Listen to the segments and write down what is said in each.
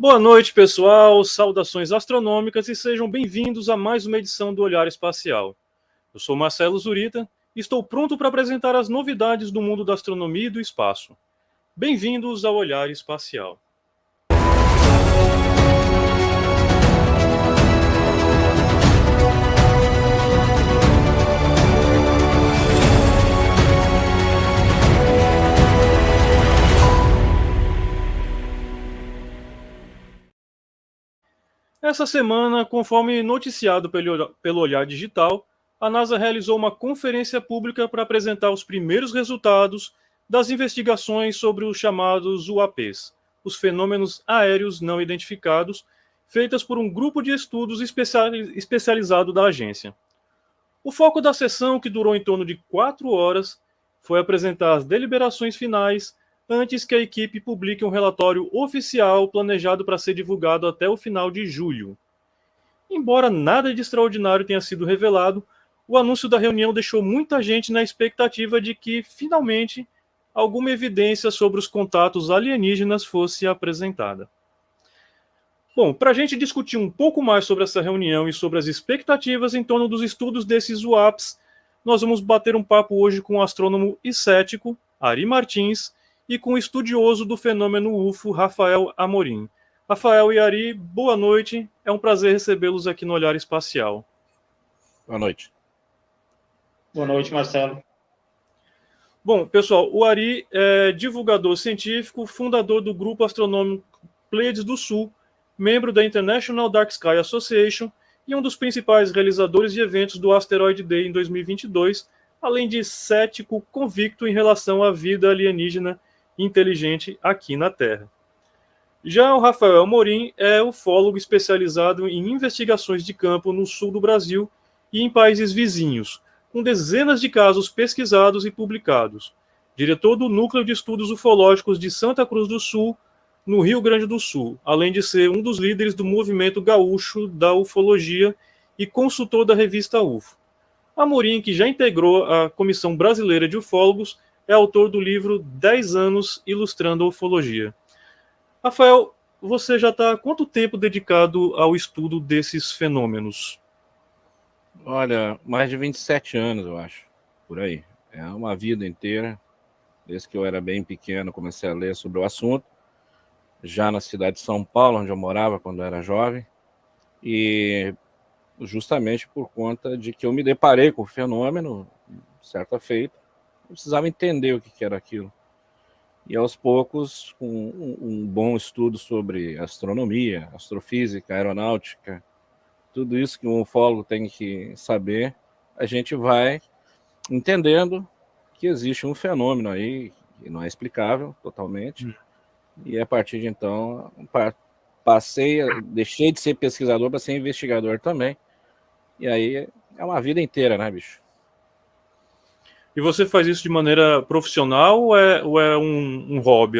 Boa noite, pessoal. Saudações astronômicas e sejam bem-vindos a mais uma edição do Olhar Espacial. Eu sou Marcelo Zurita e estou pronto para apresentar as novidades do mundo da astronomia e do espaço. Bem-vindos ao Olhar Espacial. Essa semana, conforme noticiado pelo Olhar Digital, a NASA realizou uma conferência pública para apresentar os primeiros resultados das investigações sobre os chamados UAPs, os fenômenos aéreos não identificados, feitas por um grupo de estudos especializado da agência. O foco da sessão, que durou em torno de 4 horas, foi apresentar as deliberações finais antes que a equipe publique um relatório oficial planejado para ser divulgado até o final de julho. Embora nada de extraordinário tenha sido revelado, o anúncio da reunião deixou muita gente na expectativa de que, finalmente, alguma evidência sobre os contatos alienígenas fosse apresentada. Bom, para a gente discutir um pouco mais sobre essa reunião e sobre as expectativas em torno dos estudos desses UAPs, nós vamos bater um papo hoje com o astrônomo e cético Ari Martins e com o estudioso do fenômeno UFO, Rafael Amorim. Rafael e Ari, boa noite. É um prazer recebê-los aqui no Olhar Espacial. Boa noite. Boa noite, Marcelo. Bom, pessoal, o Ari é divulgador científico, fundador do grupo astronômico Pleiades do Sul, membro da International Dark Sky Association e um dos principais realizadores de eventos do Asteroid Day em 2022, além de cético convicto em relação à vida alienígena inteligente aqui na Terra. Já o Rafael Amorim é ufólogo especializado em investigações de campo no sul do Brasil e em países vizinhos, com dezenas de casos pesquisados e publicados. Diretor do Núcleo de Estudos Ufológicos de Santa Cruz do Sul, no Rio Grande do Sul, além de ser um dos líderes do movimento gaúcho da ufologia e consultor da revista UFO. Amorim, que já integrou a Comissão Brasileira de Ufólogos, é autor do livro 10 anos ilustrando a ufologia. Rafael, você já está há quanto tempo dedicado ao estudo desses fenômenos? Olha, mais de 27 anos, eu acho, por aí. É uma vida inteira. Desde que eu era bem pequeno, comecei a ler sobre o assunto. Já na cidade de São Paulo, onde eu morava quando eu era jovem. E justamente por conta de que eu me deparei com o fenômeno, certa feita, eu precisava entender o que era aquilo. E aos poucos, com um bom estudo sobre astronomia, astrofísica, aeronáutica, tudo isso que um ufólogo tem que saber, a gente vai entendendo que existe um fenômeno aí que não é explicável totalmente. E a partir de então, deixei de ser pesquisador para ser investigador também. E aí é uma vida inteira, né, bicho? E você faz isso de maneira profissional ou é um hobby?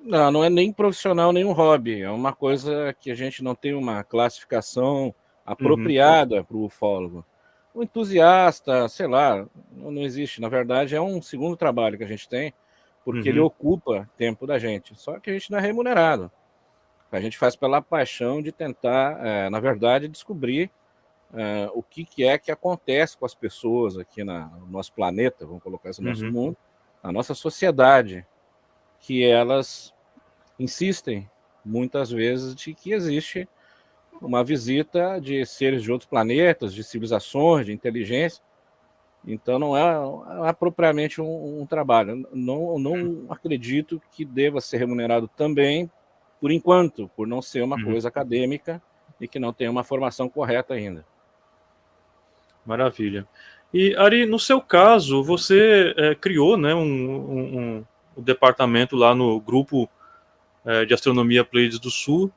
Não é nem profissional, nem um hobby. É uma coisa que a gente não tem uma classificação apropriada para o ufólogo. O entusiasta, sei lá, não existe. Na verdade, é um segundo trabalho que a gente tem, porque ele ocupa tempo da gente. Só que a gente não é remunerado. A gente faz pela paixão de tentar, na verdade, descobrir o que é que acontece com as pessoas aqui no nosso planeta, vamos colocar isso no nosso mundo, na nossa sociedade, que elas insistem muitas vezes de que existe uma visita de seres de outros planetas, de civilizações, de inteligência. Então não é propriamente um trabalho. Não acredito que deva ser remunerado também, por enquanto, por não ser uma coisa acadêmica e que não tem uma formação correta ainda. Maravilha. E, Ari, no seu caso, você criou, né, um departamento lá no grupo de astronomia Pleiades do Sul,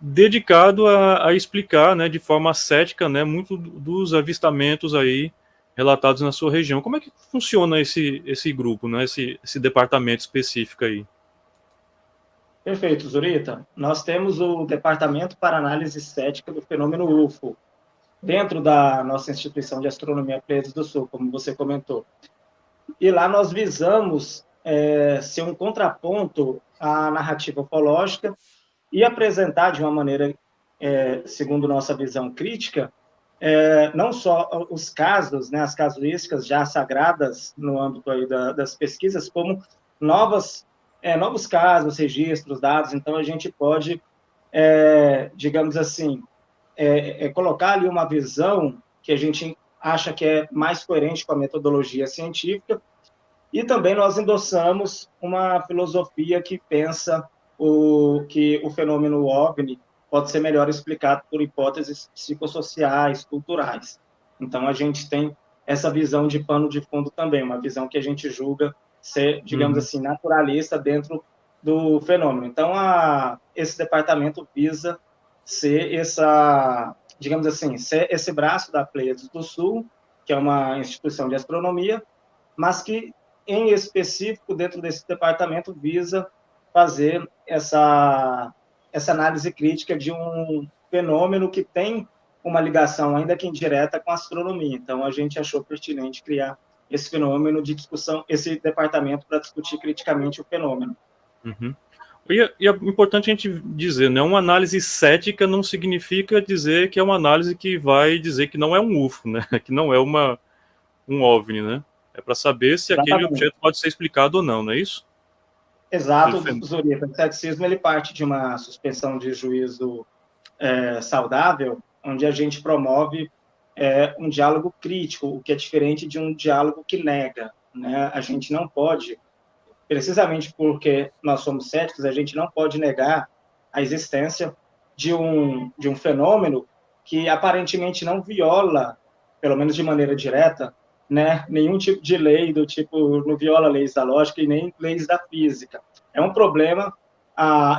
dedicado a explicar, né, de forma cética, né, muito dos avistamentos aí relatados na sua região. Como é que funciona esse grupo, né, esse departamento específico aí? Perfeito, Zurita. Nós temos o Departamento para Análise Cética do Fenômeno UFO, dentro da nossa instituição de astronomia Pleiades do Sul, como você comentou. E lá nós visamos ser um contraponto à narrativa ufológica e apresentar de uma maneira, segundo nossa visão crítica, não só os casos, né, as casuísticas já sagradas no âmbito aí das pesquisas, como novos casos, registros, dados. Então, a gente pode, digamos assim, colocar ali uma visão que a gente acha que é mais coerente com a metodologia científica, e também nós endossamos uma filosofia que pensa que o fenômeno OVNI pode ser melhor explicado por hipóteses psicossociais, culturais. Então, a gente tem essa visão de pano de fundo também, uma visão que a gente julga ser, digamos assim, naturalista dentro do fenômeno. Então, esse departamento visa ser digamos assim, ser esse braço da Pleiades do Sul, que é uma instituição de astronomia, mas que, em específico, dentro desse departamento, visa fazer essa análise crítica de um fenômeno que tem uma ligação, ainda que indireta, com a astronomia. Então, a gente achou pertinente criar esse fenômeno de discussão, esse departamento para discutir criticamente o fenômeno. Uhum. E é importante a gente dizer, né? Uma análise cética não significa dizer que é uma análise que vai dizer que não é um UFO, né? Que não é um OVNI, né? É para saber se aquele objeto pode ser explicado ou não é isso? Exato, Zurita. O ceticismo ele parte de uma suspensão de juízo saudável, onde a gente promove um diálogo crítico, o que é diferente de um diálogo que nega, né? A gente não pode, precisamente porque nós somos céticos, a gente não pode negar a existência de um fenômeno que aparentemente não viola, pelo menos de maneira direta, né, nenhum tipo de lei do tipo, não viola leis da lógica e nem leis da física. É um problema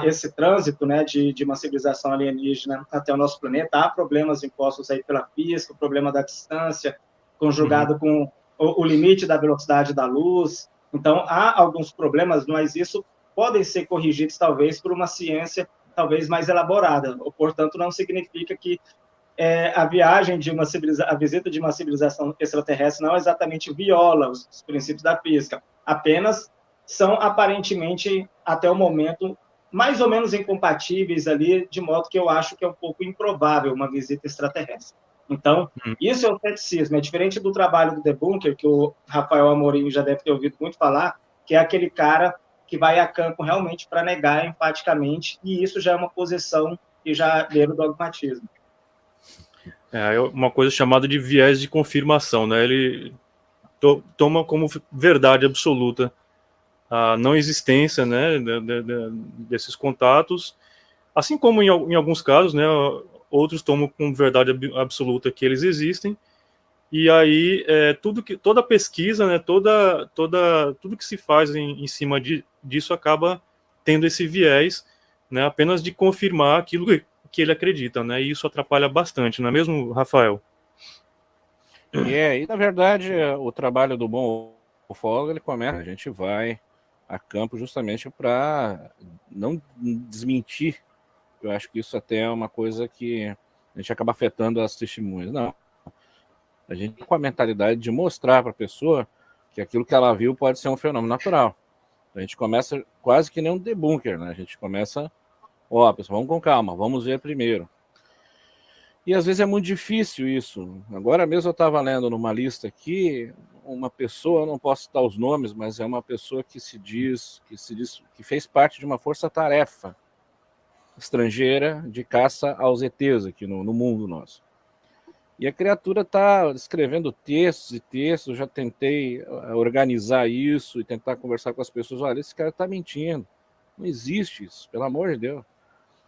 esse trânsito, né, de uma civilização alienígena até o nosso planeta. Há problemas impostos aí pela física, o problema da distância, conjugado com o limite da velocidade da luz. Então, há alguns problemas, mas isso podem ser corrigidos, talvez, por uma ciência talvez mais elaborada. Portanto, não significa que a visita de uma civilização extraterrestre não exatamente viola os princípios da física, apenas são aparentemente, até o momento, mais ou menos incompatíveis ali, de modo que eu acho que é um pouco improvável uma visita extraterrestre. Então, isso é o ceticismo, é diferente do trabalho do debunker, que o Rafael Amorim já deve ter ouvido muito falar, que é aquele cara que vai a campo realmente para negar enfaticamente, e isso já é uma posição que já beira o dogmatismo. É uma coisa chamada de viés de confirmação, né? Ele toma como verdade absoluta a não existência, né, desses contatos, assim como em alguns casos, né, outros tomam como verdade absoluta que eles existem, e aí toda pesquisa, né, tudo que se faz em cima disso acaba tendo esse viés, né, apenas de confirmar aquilo que ele acredita, né, e isso atrapalha bastante, não é mesmo, Rafael? E na verdade o trabalho do bom ufólogo, ele começa, a gente vai a campo justamente para não desmentir. Eu acho que isso até é uma coisa que a gente acaba afetando as testemunhas. Não. A gente com a mentalidade de mostrar para a pessoa que aquilo que ela viu pode ser um fenômeno natural. A gente começa quase que nem um debunker, né? A gente começa, pessoal, vamos com calma, vamos ver primeiro. E às vezes é muito difícil isso. Agora mesmo eu estava lendo numa lista aqui, uma pessoa, eu não posso citar os nomes, mas é uma pessoa que que fez parte de uma força-tarefa estrangeira de caça aos ETs aqui no mundo nosso. E a criatura está escrevendo textos e textos, eu já tentei organizar isso e tentar conversar com as pessoas. Olha, esse cara está mentindo. Não existe isso, pelo amor de Deus.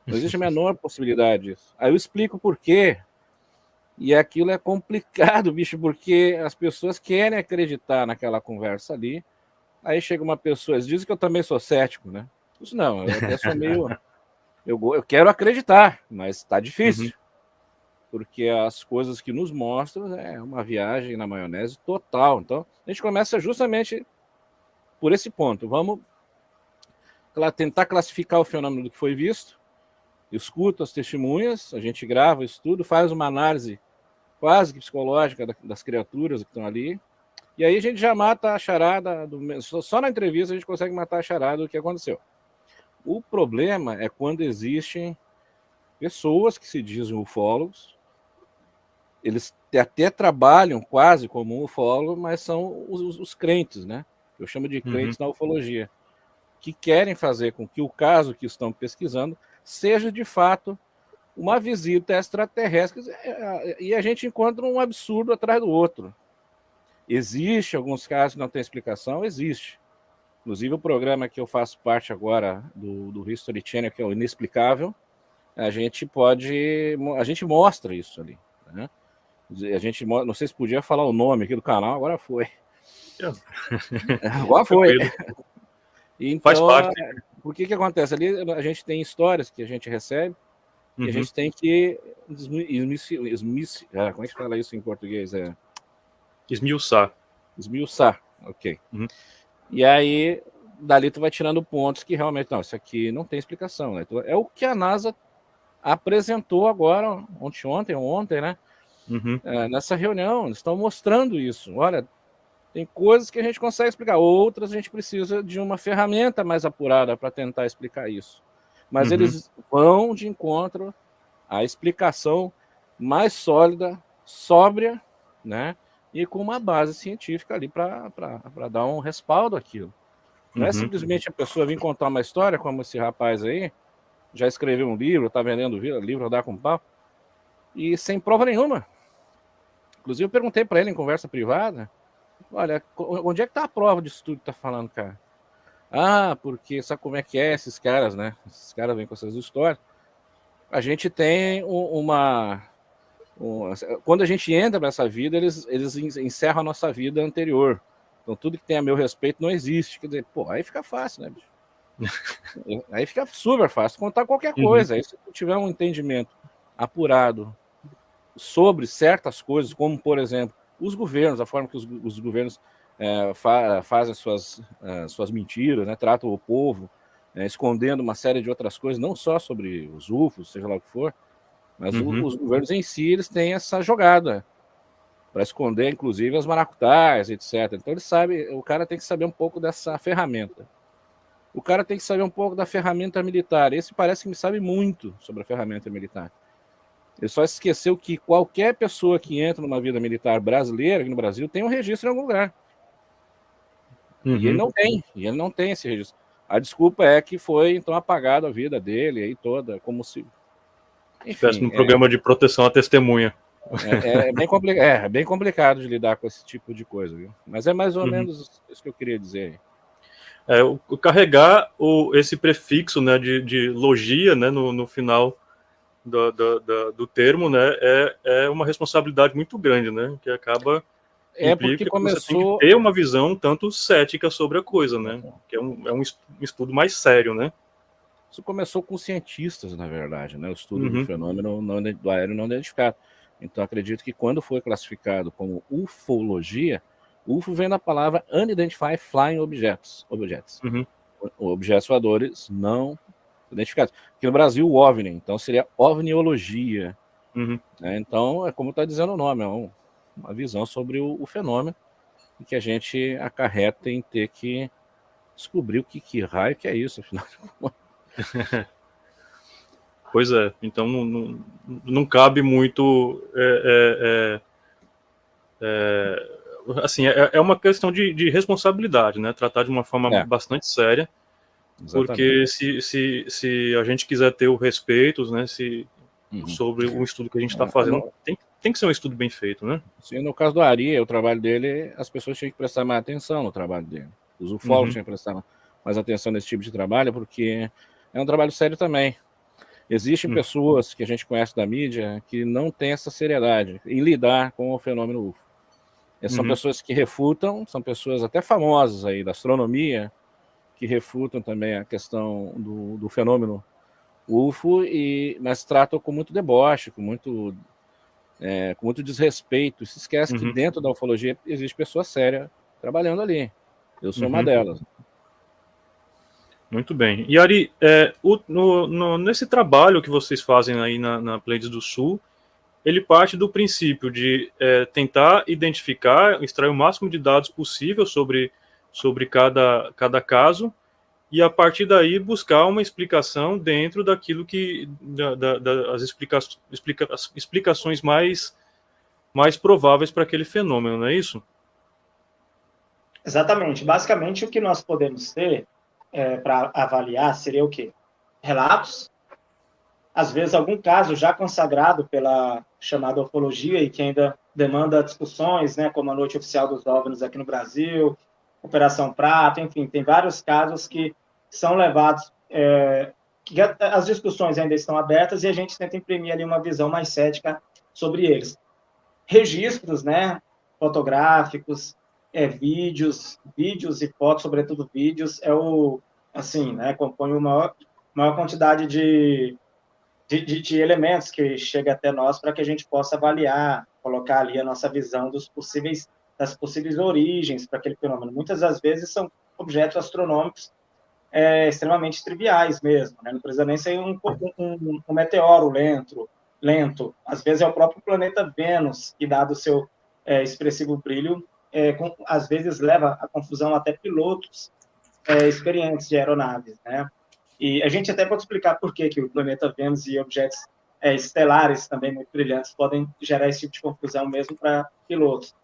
Não existe a menor possibilidade disso. Aí eu explico por quê. E aquilo é complicado, bicho, porque as pessoas querem acreditar naquela conversa ali. Aí chega uma pessoa, eles dizem que eu também sou cético, né? Isso não, eu até sou meio... Eu quero acreditar, mas está difícil. Porque as coisas que nos mostram é uma viagem na maionese total. Então, a gente começa justamente por esse ponto. Vamos tentar classificar o fenômeno do que foi visto, escuta as testemunhas, a gente grava isso tudo, faz uma análise quase que psicológica das criaturas que estão ali, e aí a gente já mata a charada, só na entrevista a gente consegue matar a charada do que aconteceu. O problema é quando existem pessoas que se dizem ufólogos, eles até trabalham quase como ufólogo, mas são os crentes, né? Eu chamo de crentes na ufologia, que querem fazer com que o caso que estão pesquisando seja de fato uma visita extraterrestre, e a gente encontra um absurdo atrás do outro. Existe alguns casos que não tem explicação, existe. Inclusive o programa que eu faço parte agora do History Channel, que é o Inexplicável, a gente mostra isso ali, né? A gente, não sei se podia falar o nome aqui do canal, agora foi. Agora foi. Então, faz parte. O que acontece? Ali a gente tem histórias que a gente recebe, e a gente tem que como é que fala isso em português? Esmiuçar. Esmiuçar, ok. E aí, dali tu vai tirando pontos que realmente, não, isso aqui não tem explicação, né? É o que a NASA apresentou agora, ontem, né? Nessa reunião, eles estão mostrando isso. Olha, tem coisas que a gente consegue explicar, outras a gente precisa de uma ferramenta mais apurada para tentar explicar isso. Mas eles vão de encontro à explicação mais sólida, sóbria, né? E com uma base científica ali para dar um respaldo àquilo. Não é simplesmente a pessoa vir contar uma história, como esse rapaz aí, já escreveu um livro, está vendendo livro, dá com pau, e sem prova nenhuma. Inclusive, eu perguntei para ele em conversa privada, olha, onde é que está a prova disso tudo que está falando, cara? Porque sabe como é que é esses caras, né? Esses caras vêm com essas histórias. A gente tem quando a gente entra nessa vida, eles encerram a nossa vida anterior. Então, tudo que tem a meu respeito não existe. Quer dizer, aí fica fácil, né, bicho? Aí fica super fácil contar qualquer coisa. Aí, se tu tiver um entendimento apurado sobre certas coisas, como, por exemplo, os governos, a forma que os governos fazem suas mentiras, né, tratam o povo, escondendo uma série de outras coisas, não só sobre os UFOs, seja lá o que for, mas os governos em si, eles têm essa jogada para esconder, inclusive, as maracutaias, etc. Então, o cara tem que saber um pouco dessa ferramenta. O cara tem que saber um pouco da ferramenta militar. Esse parece que me sabe muito sobre a ferramenta militar. Ele só esqueceu que qualquer pessoa que entra numa vida militar brasileira, aqui no Brasil, tem um registro em algum lugar. E ele não tem esse registro. A desculpa é que foi, então, apagado a vida dele aí toda, como se... Enfim, um programa de proteção à testemunha. É bem complicado de lidar com esse tipo de coisa, viu? Mas é mais ou menos isso que eu queria dizer. O carregar esse prefixo, né, de logia, né, no final do termo, né, é uma responsabilidade muito grande, né, que acaba implica que você tem que ter uma visão tanto cética sobre a coisa, né, que é um estudo mais sério, né. Isso começou com cientistas, na verdade, né, o estudo do fenômeno do aéreo não identificado. Então, acredito que quando foi classificado como ufologia, UFO vem da palavra Unidentified Flying Objects. Objetos voadores não identificados. Aqui no Brasil, o OVNI, então seria ovniologia. Então, é como está dizendo o nome, é uma visão sobre o fenômeno que a gente acarreta em ter que descobrir o que raio que é isso, afinal de contas. Pois é, então não cabe muito assim, é uma questão de responsabilidade, né? Tratar de uma forma bastante séria. Exatamente. Porque se a gente quiser ter o respeito, né, sobre o estudo que a gente está fazendo, tem que ser um estudo bem feito, né? Sim, no caso do Ari, o trabalho dele, as pessoas tinham que prestar mais atenção no trabalho dele. Os ufólogos tinham que prestar mais atenção nesse tipo de trabalho, porque é um trabalho sério também. Existem pessoas que a gente conhece da mídia que não têm essa seriedade em lidar com o fenômeno UFO. São pessoas que refutam, são pessoas até famosas aí da astronomia, que refutam também a questão do fenômeno UFO, mas tratam com muito deboche, com muito desrespeito. Se esquece que dentro da ufologia existe pessoa séria trabalhando ali. Eu sou uma delas. Muito bem. E Ari, nesse trabalho que vocês fazem aí na Pleiades do Sul, ele parte do princípio de tentar identificar, extrair o máximo de dados possível sobre cada caso, e a partir daí buscar uma explicação dentro daquilo que as explicações mais prováveis para aquele fenômeno, não é isso? Exatamente. Basicamente, o que nós podemos ter para avaliar seria o quê? Relatos, às vezes algum caso já consagrado pela chamada ufologia e que ainda demanda discussões, né, como a Noite Oficial dos OVNIs aqui no Brasil, Operação Prato, enfim, tem vários casos que são levados, que as discussões ainda estão abertas e a gente tenta imprimir ali uma visão mais cética sobre eles. Registros, né, fotográficos, vídeos e fotos, sobretudo vídeos, assim, né, compõe uma maior quantidade de elementos que chega até nós para que a gente possa avaliar, colocar ali a nossa visão das possíveis origens para aquele fenômeno. Muitas das vezes são objetos astronômicos extremamente triviais mesmo, né? Não precisa nem ser um meteoro lento. Às vezes é o próprio planeta Vênus, que, dado o seu expressivo brilho, às vezes leva à confusão até pilotos experientes de aeronaves, né? E a gente até pode explicar por que o planeta Vênus e objetos estelares também muito brilhantes podem gerar esse tipo de confusão mesmo para pilotos.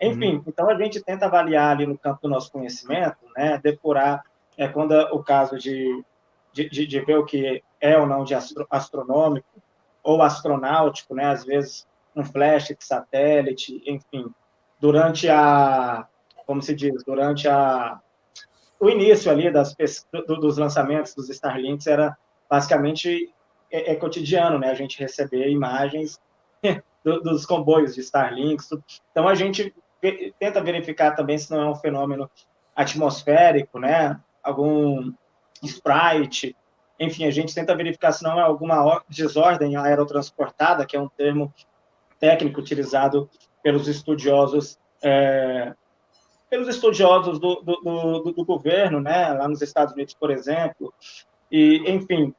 Enfim, então a gente tenta avaliar ali no campo do nosso conhecimento, né, depurar quando é o caso de ver o que é ou não de astronômico ou astronáutico, né, às vezes um flash de satélite, enfim, durante o início ali dos lançamentos dos Starlinks era basicamente cotidiano, né? A gente receber imagens dos comboios de Starlinks. Então, a gente tenta verificar também se não é um fenômeno atmosférico, né? Algum sprite. Enfim, a gente tenta verificar se não é alguma desordem aerotransportada, que é um termo técnico utilizado pelos estudiosos do governo, né, lá nos Estados Unidos, por exemplo, e, enfim,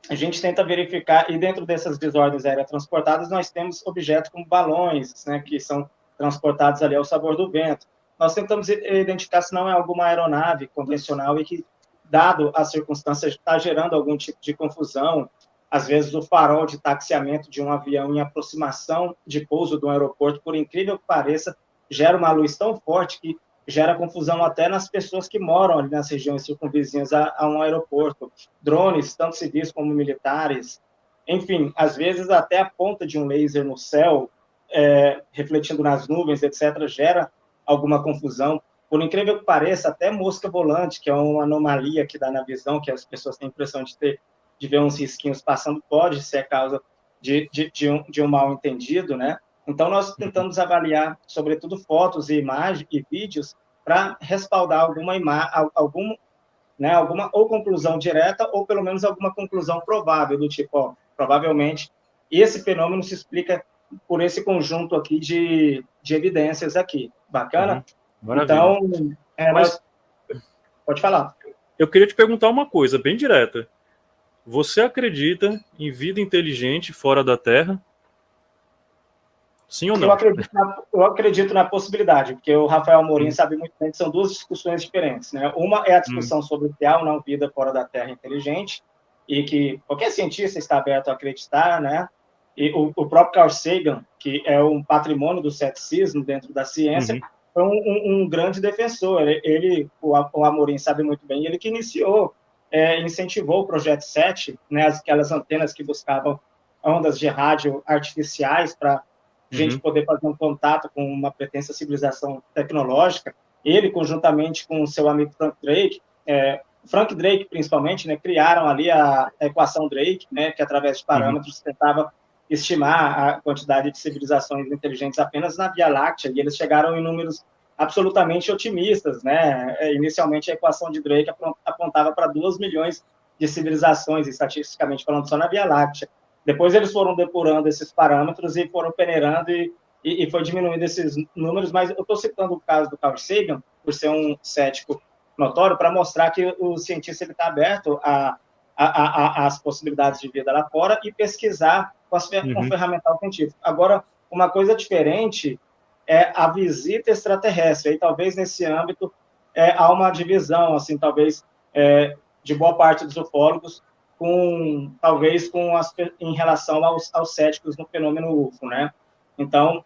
a gente tenta verificar, e dentro dessas desordens aerotransportadas, nós temos objetos como balões, né, que são transportados ali ao sabor do vento. Nós tentamos identificar se não é alguma aeronave convencional e que, dado as circunstâncias, está gerando algum tipo de confusão. Às vezes, o farol de taxiamento de um avião em aproximação de pouso de um aeroporto, por incrível que pareça, gera uma luz tão forte que gera confusão até nas pessoas que moram ali nas regiões circunvizinhas a um aeroporto. Drones, tanto civis como militares, enfim, às vezes até a ponta de um laser no céu, refletindo nas nuvens, etc., gera alguma confusão. Por incrível que pareça, até mosca volante, que é uma anomalia que dá na visão, que as pessoas têm a impressão de ver uns risquinhos passando, pode ser a causa de um mal entendido, né? Então, nós tentamos avaliar, sobretudo, fotos e imagens e vídeos para respaldar alguma ou conclusão direta ou, pelo menos, alguma conclusão provável, do tipo, provavelmente, esse fenômeno se explica por esse conjunto aqui de evidências aqui. Bacana? Maravilha. Então, pode falar. Eu queria te perguntar uma coisa bem direta. Você acredita em vida inteligente fora da Terra? Sim ou não? Eu acredito na possibilidade, porque o Rafael Amorim sabe muito bem que são duas discussões diferentes, né? Uma é a discussão sobre se há ou não vida fora da Terra inteligente, e que qualquer cientista está aberto a acreditar, né? E o próprio Carl Sagan, que é um patrimônio do ceticismo dentro da ciência, foi um grande defensor. O Amorim sabe muito bem, ele que incentivou o Projeto 7, né? Aquelas antenas que buscavam ondas de rádio artificiais para a gente poder fazer um contato com uma pretensa civilização tecnológica. Ele, conjuntamente com o seu amigo Frank Drake, principalmente, né, criaram ali a equação Drake, né, que através de parâmetros tentava estimar a quantidade de civilizações inteligentes apenas na Via Láctea, e eles chegaram em números absolutamente otimistas, né? Inicialmente, a equação de Drake apontava para 2 milhões de civilizações, estatisticamente falando, só na Via Láctea. Depois eles foram depurando esses parâmetros e foram peneirando e foi diminuindo esses números, mas eu estou citando o caso do Carl Sagan, por ser um cético notório, para mostrar que o cientista está aberto às possibilidades de vida lá fora e pesquisar com ferramental científico. Agora, uma coisa diferente é a visita extraterrestre, aí talvez nesse âmbito há uma divisão, assim, talvez de boa parte dos ufólogos, talvez em relação aos céticos no fenômeno UFO, né? Então,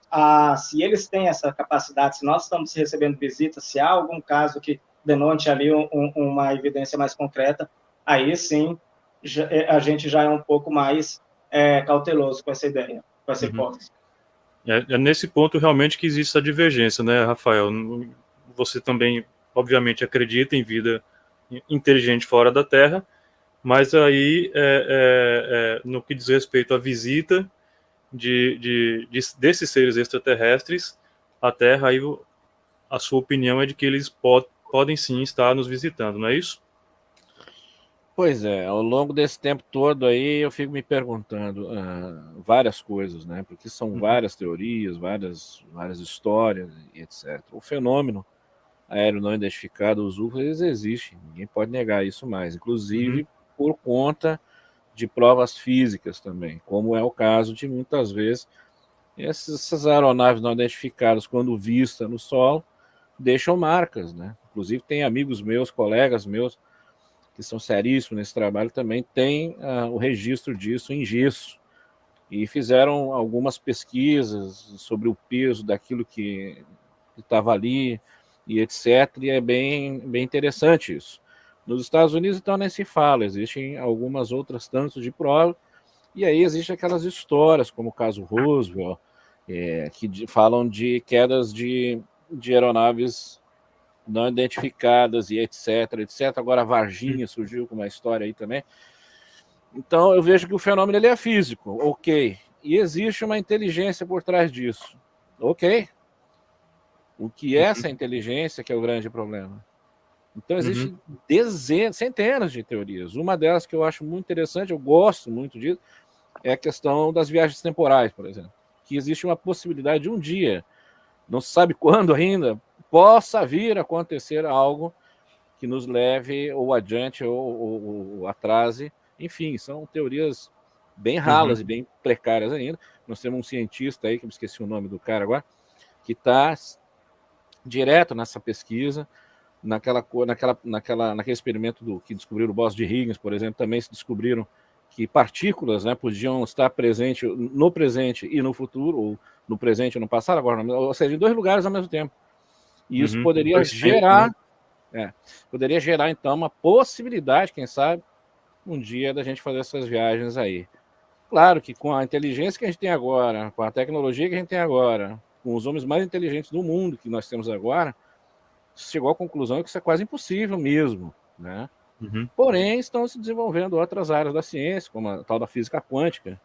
se eles têm essa capacidade, se nós estamos recebendo visitas, se há algum caso que denote ali uma evidência mais concreta, aí sim a gente já é um pouco mais cauteloso com essa ideia, com essa hipótese. É nesse ponto realmente que existe essa divergência, né, Rafael? Você também, obviamente, acredita em vida inteligente fora da Terra, mas aí, no que diz respeito à visita desses seres extraterrestres à Terra, aí a sua opinião é de que eles podem sim estar nos visitando, não é isso? Pois é, ao longo desse tempo todo aí eu fico me perguntando várias coisas, né? Porque são várias teorias, várias histórias e etc. O fenômeno aéreo não identificado, os UFOs, existem, ninguém pode negar isso mais, inclusive por conta de provas físicas também, como é o caso de muitas vezes essas aeronaves não identificadas, quando vistas no solo, deixam marcas, né? Inclusive tem amigos meus, colegas meus, que são seríssimos nesse trabalho, também tem o registro disso em gesso, e fizeram algumas pesquisas sobre o peso daquilo que estava ali, e etc., e é bem interessante isso. Nos Estados Unidos, então, nem se fala, existem algumas outras tantas de prova, e aí existem aquelas histórias, como o caso Roswell, que falam de quedas de aeronaves não identificadas e etc. Agora a Varginha surgiu com uma história aí também. Então eu vejo que o fenômeno ele é físico, ok. E existe uma inteligência por trás disso, ok. O que é essa inteligência que é o grande problema? Então existem centenas de teorias. Uma delas que eu acho muito interessante, eu gosto muito disso, é a questão das viagens temporais, por exemplo. Que existe uma possibilidade de um dia, não se sabe quando ainda, possa vir a acontecer algo que nos leve ou adiante ou atrase. Enfim, são teorias bem ralas e bem precárias ainda. Nós temos um cientista aí, que eu me esqueci o nome do cara agora, que está direto nessa pesquisa, naquele experimento que descobriram o Bóson de Higgins, por exemplo, também se descobriram que partículas, né, podiam estar presentes no presente e no futuro, ou no presente e no passado, agora, ou seja, em dois lugares ao mesmo tempo. E isso poderia gerar, então, uma possibilidade, quem sabe, um dia da gente fazer essas viagens aí. Claro que com a inteligência que a gente tem agora, com a tecnologia que a gente tem agora, com os homens mais inteligentes do mundo que nós temos agora, chegou à conclusão que isso é quase impossível mesmo, né? Porém, estão se desenvolvendo outras áreas da ciência, como a tal da física quântica,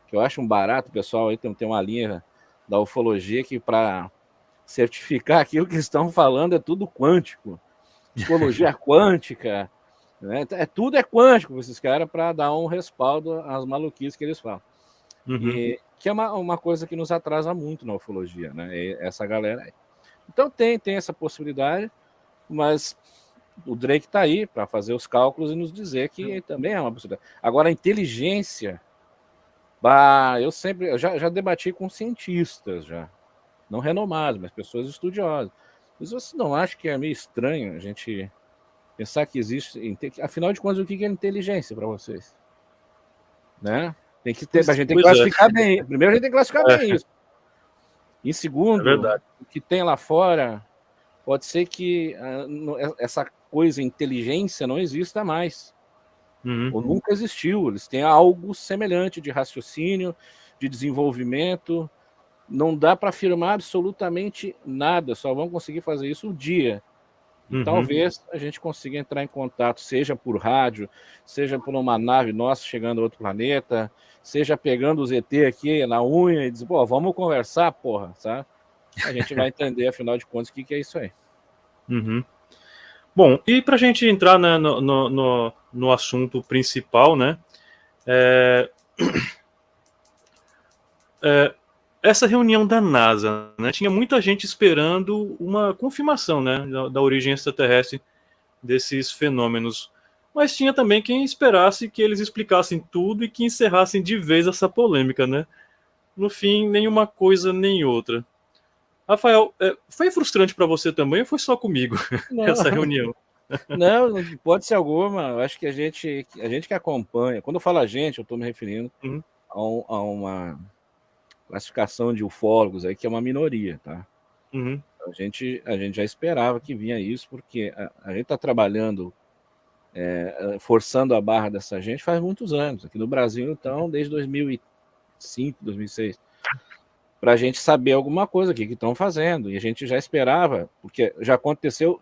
que eu acho um barato, pessoal, aí tem uma linha da ufologia que, para certificar aquilo que estão falando, é tudo quântico. Psicologia quântica, né? Tudo é quântico, esses caras, para dar um respaldo às maluquices que eles falam. E que é uma coisa que nos atrasa muito na ufologia, né? Essa galera aí. Então tem essa possibilidade, mas o Drake está aí para fazer os cálculos e nos dizer que também é uma possibilidade. Agora, a inteligência, eu já debati com cientistas, já não renomados, mas pessoas estudiosas. Mas você não acha que é meio estranho a gente pensar que existe, afinal de contas, o que é inteligência para vocês? Né? A gente tem que classificar bem. Primeiro, a gente tem que classificar bem isso. Em segundo, o que tem lá fora, pode ser que essa coisa, inteligência, não exista mais. Ou nunca existiu. Eles têm algo semelhante de raciocínio, de desenvolvimento. Não dá para afirmar absolutamente nada. Só vão conseguir fazer isso um dia. E talvez a gente consiga entrar em contato, seja por rádio, seja por uma nave nossa chegando a outro planeta, seja pegando os ET aqui na unha e dizer, pô, vamos conversar, porra, sabe? A gente vai entender, afinal de contas, o que é isso aí. Bom, e para a gente entrar, né, no assunto principal, né, essa reunião da NASA, né, tinha muita gente esperando uma confirmação, né, da origem extraterrestre desses fenômenos, mas tinha também quem esperasse que eles explicassem tudo e que encerrassem de vez essa polêmica, né? No fim, nenhuma coisa nem outra. Rafael, foi frustrante para você também ou foi só comigo essa reunião? Não, não pode ser alguma. Eu acho que a gente que acompanha, quando eu falo a gente, eu estou me referindo Uhum, a uma classificação de ufólogos aí, que é uma minoria, tá? uhum, A gente já esperava que vinha isso, porque a gente está trabalhando, forçando a barra dessa gente faz muitos anos. Aqui no Brasil, então, desde 2005, 2006, para a gente saber alguma coisa, o que estão fazendo. E a gente já esperava, porque já aconteceu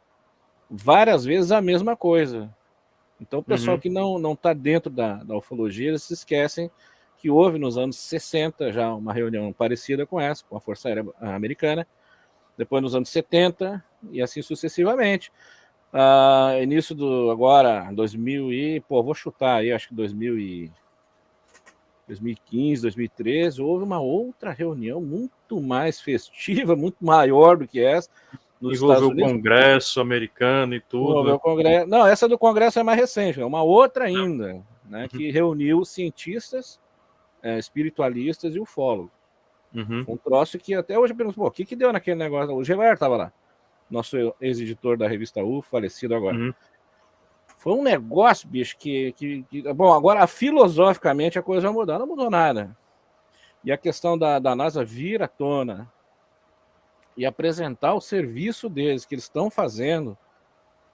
várias vezes a mesma coisa. Então, o pessoal uhum, que não está dentro da ufologia, eles se esquecem que houve nos anos 60 já uma reunião parecida com essa, com a Força Aérea Americana, depois nos anos 70 e assim sucessivamente. Início do agora, 2000 e, vou chutar aí, acho que 2015, 2013, houve uma outra reunião muito mais festiva, muito maior do que essa, nos Estados envolveu o Unidos. Congresso americano e Envolveu tudo. o Congresso. Não, essa do Congresso é mais recente, é uma outra ainda, né, Uhum, que reuniu cientistas, espiritualistas e ufólogos. uhum, Um troço que até hoje eu pergunto, o que deu naquele negócio? O Gevaer estava lá, nosso ex-editor da revista UFO, falecido agora. uhum, Foi um negócio, bicho, bom, agora filosoficamente a coisa vai mudar, não mudou nada. E a questão da NASA vir à tona e apresentar o serviço deles, que eles estão fazendo,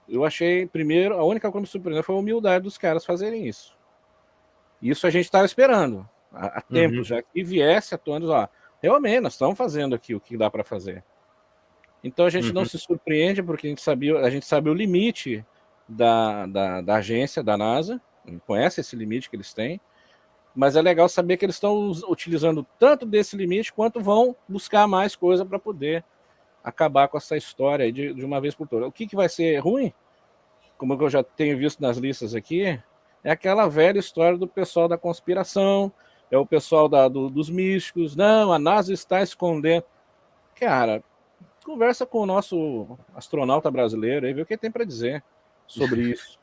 eu achei, primeiro, a única coisa que me surpreendeu foi a humildade dos caras fazerem isso. Isso a gente estava esperando há uhum, tempos já, que viesse à tona, ó, realmente, nós estamos fazendo aqui o que dá para fazer. Então a gente não uhum, se surpreende, porque a gente sabe o limite da agência, da NASA, conhece esse limite que eles têm, mas é legal saber que eles estão utilizando tanto desse limite quanto vão buscar mais coisa para poder acabar com essa história aí de uma vez por todas. O que vai ser ruim, como eu já tenho visto nas listas aqui, é aquela velha história do pessoal da conspiração, é o pessoal dos místicos, não, a NASA está escondendo. Cara, conversa com o nosso astronauta brasileiro e vê o que ele tem para dizer sobre isso.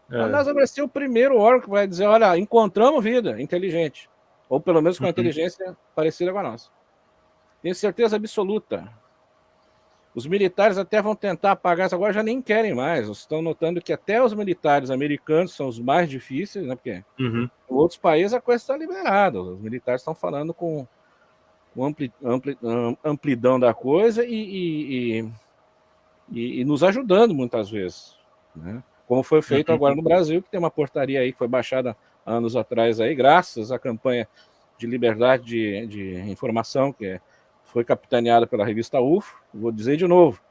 A é, NASA vai ser o primeiro órgão que vai dizer, olha, encontramos vida inteligente, ou pelo menos com uma uhum, inteligência parecida com a nossa. Tenho certeza absoluta. Os militares até vão tentar apagar isso, agora já nem querem mais. Vocês estão notando que até os militares americanos são os mais difíceis, né? Porque uhum, em outros países a coisa está liberada. Os militares estão falando com amplidão da coisa e nos ajudando muitas vezes, né? Como foi feito uhum, agora no Brasil, que tem uma portaria aí que foi baixada há anos atrás aí, graças à campanha de liberdade de informação que foi capitaneada pela revista UFO. Vou dizer de novo,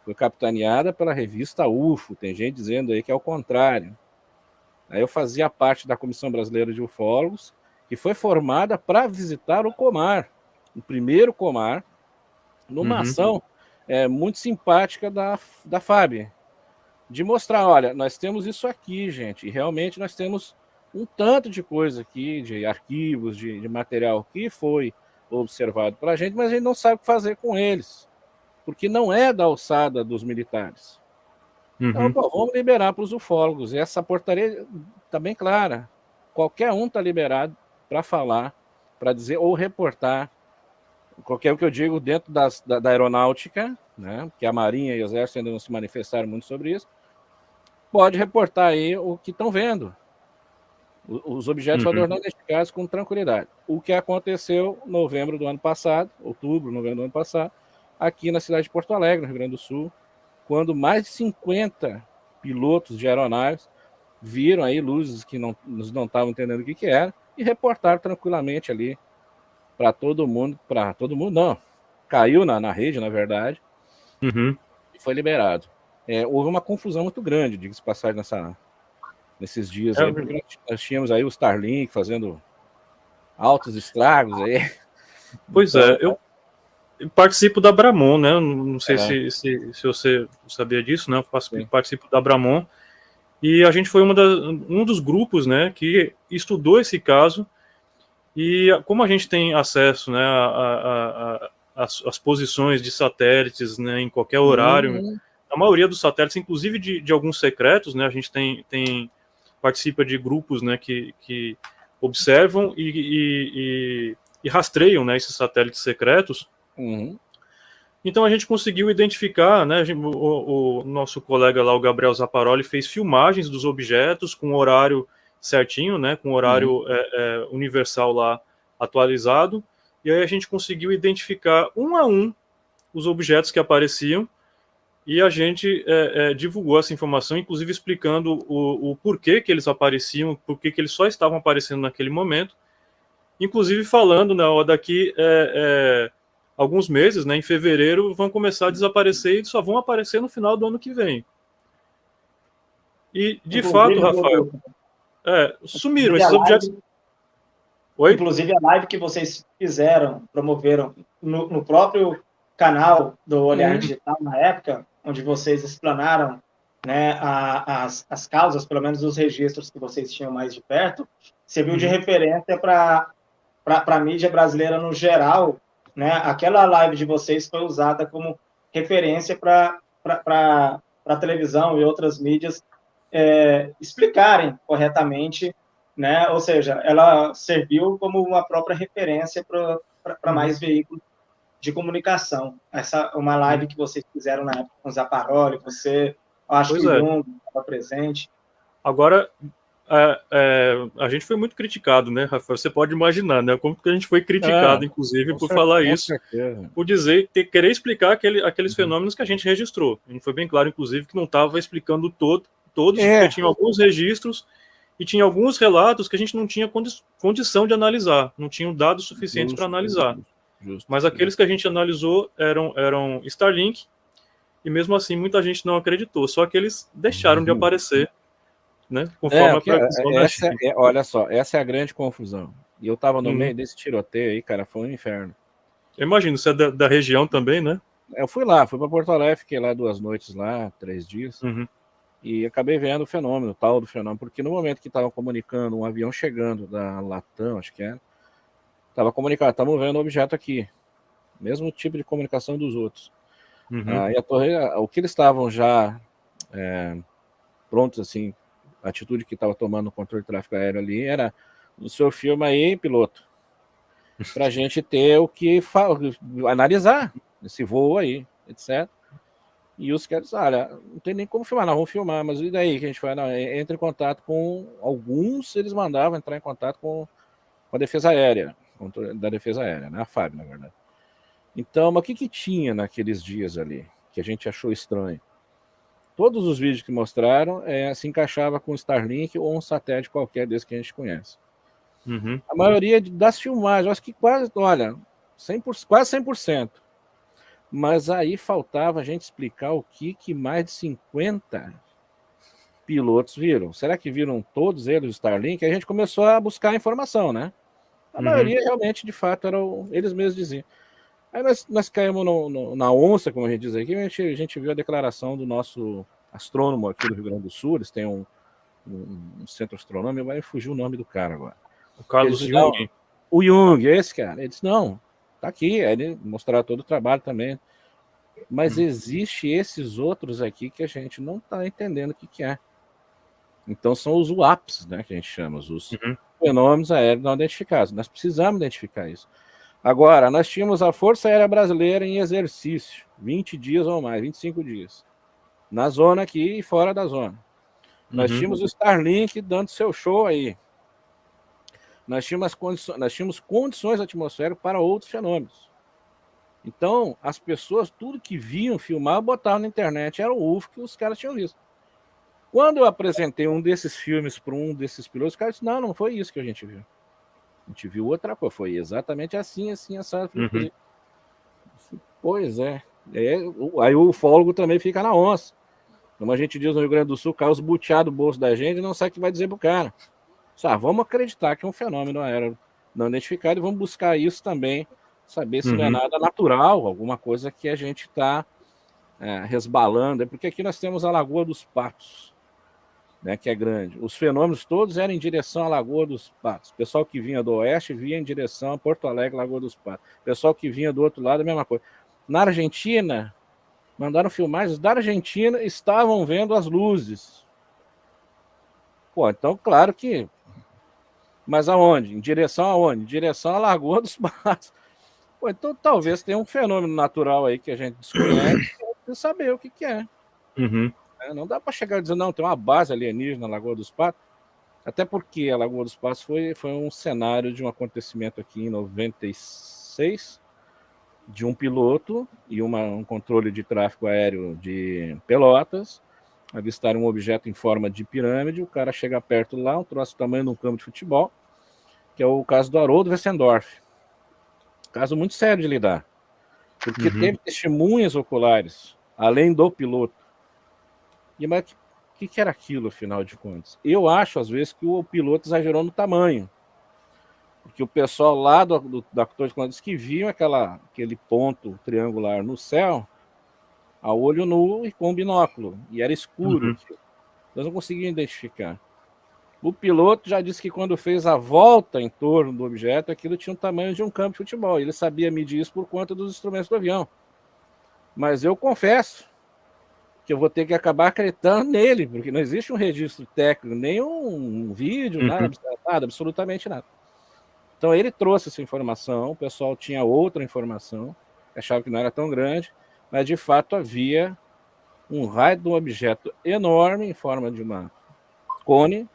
foi capitaneada pela revista UFO. Tem gente dizendo aí que é o contrário. Aí eu fazia parte da Comissão Brasileira de Ufólogos, que foi formada para visitar o Comar, o primeiro Comar, numa uhum, ação muito simpática da FAB, de mostrar, olha, nós temos isso aqui, gente, e realmente nós temos um tanto de coisa aqui, de arquivos, de material que foi observado pela gente, mas a gente não sabe o que fazer com eles, porque não é da alçada dos militares. Então, uhum, vamos liberar para os ufólogos. E essa portaria está bem clara. Qualquer um está liberado para falar, para dizer ou reportar qualquer que eu digo dentro da aeronáutica, né, que a Marinha e o Exército ainda não se manifestaram muito sobre isso, pode reportar aí o que estão vendo. Os objetos uhum, foram não identificados com tranquilidade. O que aconteceu em novembro do ano passado, outubro, novembro do ano passado, aqui na cidade de Porto Alegre, no Rio Grande do Sul, quando mais de 50 pilotos de aeronaves viram aí luzes que não estavam entendendo o que era e reportaram tranquilamente ali para todo mundo não, caiu na rede, na verdade, uhum. e foi liberado. Houve uma confusão muito grande, diga-se passagem, nesses dias aí, porque nós tínhamos aí o Starlink fazendo altos estragos aí. Pois Então, é, eu participo da Bramon, né? Não sei é, se você sabia disso, né? Eu sim. participo da Bramon e a gente foi um dos grupos, né, que estudou esse caso. E como a gente tem acesso, né, às posições de satélites, né, em qualquer horário, Uhum, a maioria dos satélites, inclusive de alguns secretos, né, a gente participa de grupos, né, que observam e rastreiam, né, esses satélites secretos. uhum. Então a gente conseguiu identificar, né, o nosso colega lá, o Gabriel Zaparoli, fez filmagens dos objetos com horário certinho, né, com horário universal lá atualizado, e aí a gente conseguiu identificar um a um os objetos que apareciam, e a gente divulgou essa informação, inclusive explicando o porquê que eles apareciam, porquê que eles só estavam aparecendo naquele momento, inclusive falando, né, daqui alguns meses, né, em fevereiro, vão começar a desaparecer e só vão aparecer no final do ano que vem. E, de fato, Rafael, sumiram esses objetos. Oi? Inclusive, a live que vocês fizeram, promoveram no próprio canal do Olhar Digital, na época, onde vocês explanaram, né, as causas, pelo menos os registros que vocês tinham mais de perto, serviu de referência para a mídia brasileira no geral, né? Aquela live de vocês foi usada como referência para a televisão e outras mídias explicarem corretamente, né? Ou seja, ela serviu como uma própria referência para mais veículos de comunicação. Essa uma live que vocês fizeram na época com o Zaparoli, você, eu acho que o Jung estava presente. Agora, a gente foi muito criticado, né, Rafael? Você pode imaginar, né? Como que a gente foi criticado, inclusive, por falar isso, por querer explicar aqueles fenômenos que a gente registrou. A gente foi bem claro, inclusive, que não estava explicando todos, porque tinha alguns registros e tinha alguns relatos que a gente não tinha condição de analisar, não tinham dados suficientes para analisar. Mas aqueles que a gente analisou eram Starlink, e mesmo assim muita gente não acreditou, só que eles deixaram de aparecer, né, conforme a previsão da China. Olha só, essa é a grande confusão. E eu estava no meio desse tiroteio aí, cara, foi um inferno. Eu imagino, você é da região também, né? Eu fui para Porto Alegre, fiquei lá 2 noites lá, 3 dias, e acabei vendo o fenômeno, tal do fenômeno, porque no momento que estavam comunicando, um avião chegando da Latam, acho que era, estava comunicando, estamos vendo um objeto aqui, mesmo tipo de comunicação dos outros. E a torre, o que eles estavam já prontos, assim, a atitude que estava tomando no controle de tráfego aéreo ali era: o senhor filma aí, piloto, para a gente ter o que analisar esse voo aí, etc. E os caras, olha, não tem nem como filmar, não, vamos filmar, mas e daí que a gente vai? Não, entra em contato com alguns, eles mandavam entrar em contato com a defesa aérea, da defesa aérea, né? A FAB, na verdade. Então, mas o que tinha naqueles dias ali que a gente achou estranho? Todos os vídeos que mostraram se encaixava com o Starlink ou um satélite qualquer desse que a gente conhece. A maioria das filmagens, acho que quase 100%. Mas aí faltava a gente explicar o que mais de 50 pilotos viram. Será que viram todos eles o Starlink? Aí a gente começou a buscar informação, né? A maioria realmente, de fato, eles mesmos diziam. Aí nós caímos na onça, como a gente diz aqui, a gente viu a declaração do nosso astrônomo aqui do Rio Grande do Sul. Eles têm um centro astronômico, vai fugir o nome do cara agora. O Carlos Jung. O Jung, esse cara. Ele disse, não, tá aqui. Aí ele mostrava todo o trabalho também. Mas existe esses outros aqui que a gente não está entendendo o que é. Então são os UAPs, né, que a gente chama, os fenômenos aéreos não identificados. Nós precisamos identificar isso. Agora, nós tínhamos a Força Aérea Brasileira em exercício, 20 dias ou mais, 25 dias. Na zona aqui e fora da zona. Nós tínhamos o Starlink dando seu show aí. Nós tínhamos condições atmosféricas para outros fenômenos. Então, as pessoas, tudo que viam filmar, botavam na internet. Era o UFO que os caras tinham visto. Quando eu apresentei um desses filmes para um desses pilotos, os caras disseram, não foi isso que a gente viu. A gente viu outra coisa. Foi exatamente assim, assado. Pois é. Aí o ufólogo também fica na onça. Como a gente diz no Rio Grande do Sul, cai os butiá do bolso da gente e não sabe o que vai dizer pro cara. Vamos acreditar que é um fenômeno aéreo não identificado e vamos buscar isso também, saber se não é nada natural, alguma coisa que a gente está resbalando. É porque aqui nós temos a Lagoa dos Patos, né, que é grande. Os fenômenos todos eram em direção à Lagoa dos Patos. O pessoal que vinha do oeste vinha em direção a Porto Alegre, Lagoa dos Patos. O pessoal que vinha do outro lado, a mesma coisa. Na Argentina, mandaram filmagens da Argentina, estavam vendo as luzes. Pô, então, claro que... Mas aonde? Em direção aonde? Em direção à Lagoa dos Patos. Pô, então talvez tenha um fenômeno natural aí que a gente desconhece e precisa saber o que é. Uhum. Não dá para chegar e dizer, não, tem uma base alienígena na Lagoa dos Patos, até porque a Lagoa dos Patos foi um cenário de um acontecimento aqui em 96, de um piloto e um controle de tráfego aéreo de Pelotas, avistaram um objeto em forma de pirâmide, o cara chega perto lá, um troço do tamanho de um campo de futebol, que é o caso do Haroldo Wessendorf. Caso muito sério de lidar, porque teve testemunhas oculares, além do piloto. E mas o que era aquilo, afinal de contas? Eu acho, às vezes, que o piloto exagerou no tamanho. Porque o pessoal lá da Torre de Comandos que viam aquele ponto triangular no céu, a olho nu e com binóculo. E era escuro. Nós não conseguíamos identificar. O piloto já disse que quando fez a volta em torno do objeto, aquilo tinha o tamanho de um campo de futebol. Ele sabia medir isso por conta dos instrumentos do avião. Mas eu confesso que eu vou ter que acabar acreditando nele, porque não existe um registro técnico, nem um vídeo, nada, absolutamente nada. Então ele trouxe essa informação, o pessoal tinha outra informação, achava que não era tão grande, mas de fato havia um raio de um objeto enorme em forma de uma cone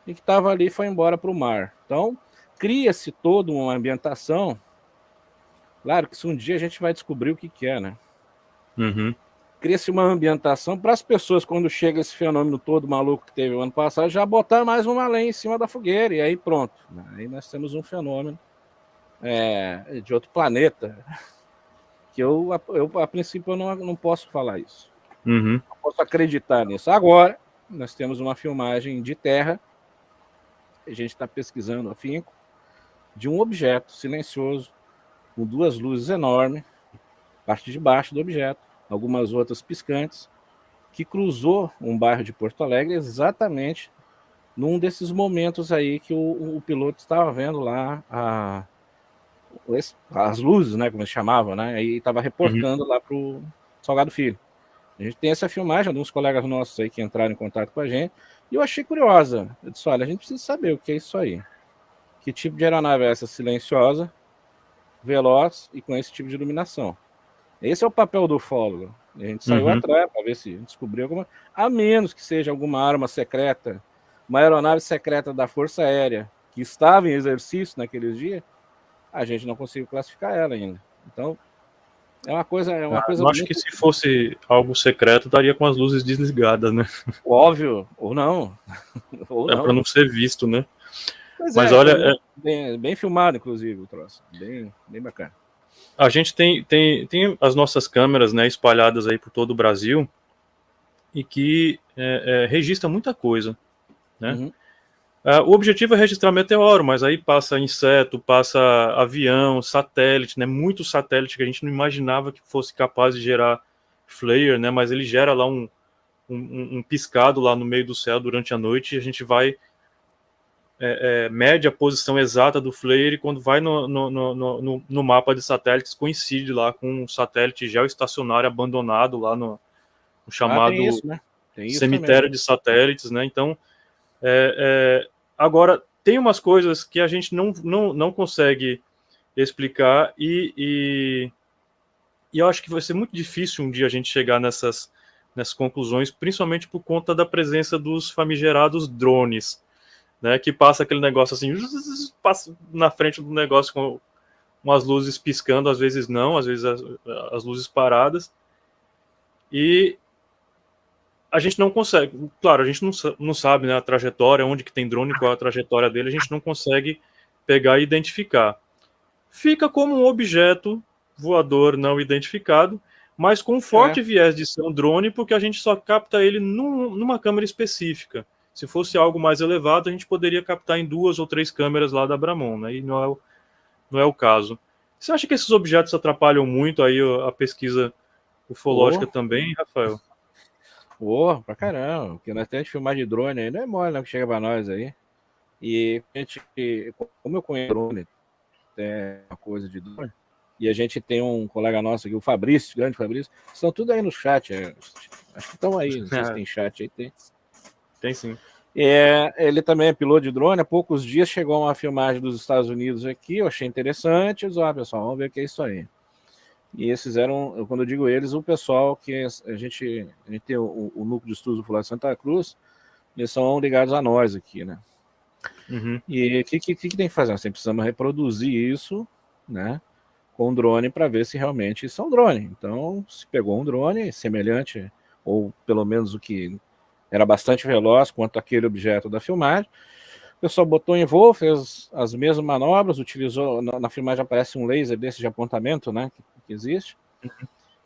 e que estava ali e foi embora para o mar. Então cria-se toda uma ambientação. Claro que se um dia a gente vai descobrir o que é, né? Cria-se uma ambientação para as pessoas, quando chega esse fenômeno todo maluco que teve o ano passado, já botar mais uma lenha em cima da fogueira, e aí pronto. Aí nós temos um fenômeno de outro planeta, que eu a princípio, eu não posso falar isso. Não posso acreditar nisso. Agora, nós temos uma filmagem de terra, a gente está pesquisando afinco, de um objeto silencioso, com duas luzes enormes, parte de baixo do objeto, algumas outras piscantes, que cruzou um bairro de Porto Alegre exatamente num desses momentos aí que o piloto estava vendo lá as luzes, né, como eles chamavam, né, e estava reportando lá para o Salgado Filho. A gente tem essa filmagem de uns colegas nossos aí que entraram em contato com a gente, e eu achei curiosa. Eu disse, olha, a gente precisa saber o que é isso aí. Que tipo de aeronave é essa silenciosa, veloz e com esse tipo de iluminação? Esse é o papel do ufólogo. A gente saiu atrás para ver se descobriu alguma... A menos que seja alguma arma secreta, uma aeronave secreta da Força Aérea que estava em exercício naqueles dias, a gente não conseguiu classificar ela ainda. Então, é uma coisa eu muito... acho que se fosse algo secreto, estaria com as luzes desligadas, né? Óbvio, ou não. Ou não. Para não ser visto, né? Mas olha... Bem filmado, inclusive, o troço. Bem bacana. A gente tem as nossas câmeras, né, espalhadas aí por todo o Brasil e que registra muita coisa, né? O objetivo é registrar meteoro, mas aí passa inseto, passa avião, satélite, né? Muito satélite que a gente não imaginava que fosse capaz de gerar flare, né? Mas ele gera lá um piscado lá no meio do céu durante a noite e a gente vai mede a posição exata do flare e quando vai no mapa de satélites coincide lá com um satélite geoestacionário abandonado lá no chamado tem isso, né? Tem isso cemitério também. de satélites, né? Então, agora, tem umas coisas que a gente não consegue explicar e eu acho que vai ser muito difícil um dia a gente chegar nessas conclusões, principalmente por conta da presença dos famigerados drones, né, que passa aquele negócio assim, passa na frente do negócio com umas luzes piscando, às vezes não, às vezes as luzes paradas, e a gente não consegue, claro, a gente não sabe, né, a trajetória, onde que tem drone, qual é a trajetória dele, a gente não consegue pegar e identificar. Fica como um objeto voador não identificado, mas com forte viés de ser um drone, porque a gente só capta ele numa câmera específica. Se fosse algo mais elevado, a gente poderia captar em 2 ou 3 câmeras lá da Bramon, né? E não é o caso. Você acha que esses objetos atrapalham muito aí a pesquisa ufológica também, Rafael? Pra caramba, porque nós temos que filmar de drone aí, não é mole não que chega pra nós aí. E a gente, como eu conheço drone, tem uma coisa de drone, e a gente tem um colega nosso aqui, o Fabrício, grande Fabrício, estão tudo aí no chat, acho que estão aí, não sei se tem chat aí, tem. Tem sim. Ele também é piloto de drone. Há poucos dias chegou uma filmagem dos Estados Unidos aqui, eu achei interessante. Eu disse, pessoal, vamos ver o que é isso aí. E eles fizeram, quando eu digo eles, o pessoal que a gente tem o núcleo de estudos do Flávio Santa Cruz, eles são ligados a nós aqui, né? Uhum. E o que tem que fazer? Nós precisamos reproduzir isso, né, com drone para ver se realmente isso é um drone. Então, se pegou um drone semelhante, ou pelo menos o que era bastante veloz quanto aquele objeto da filmagem, o pessoal botou em voo, fez as mesmas manobras, utilizou, na filmagem aparece um laser desse de apontamento, né, que existe,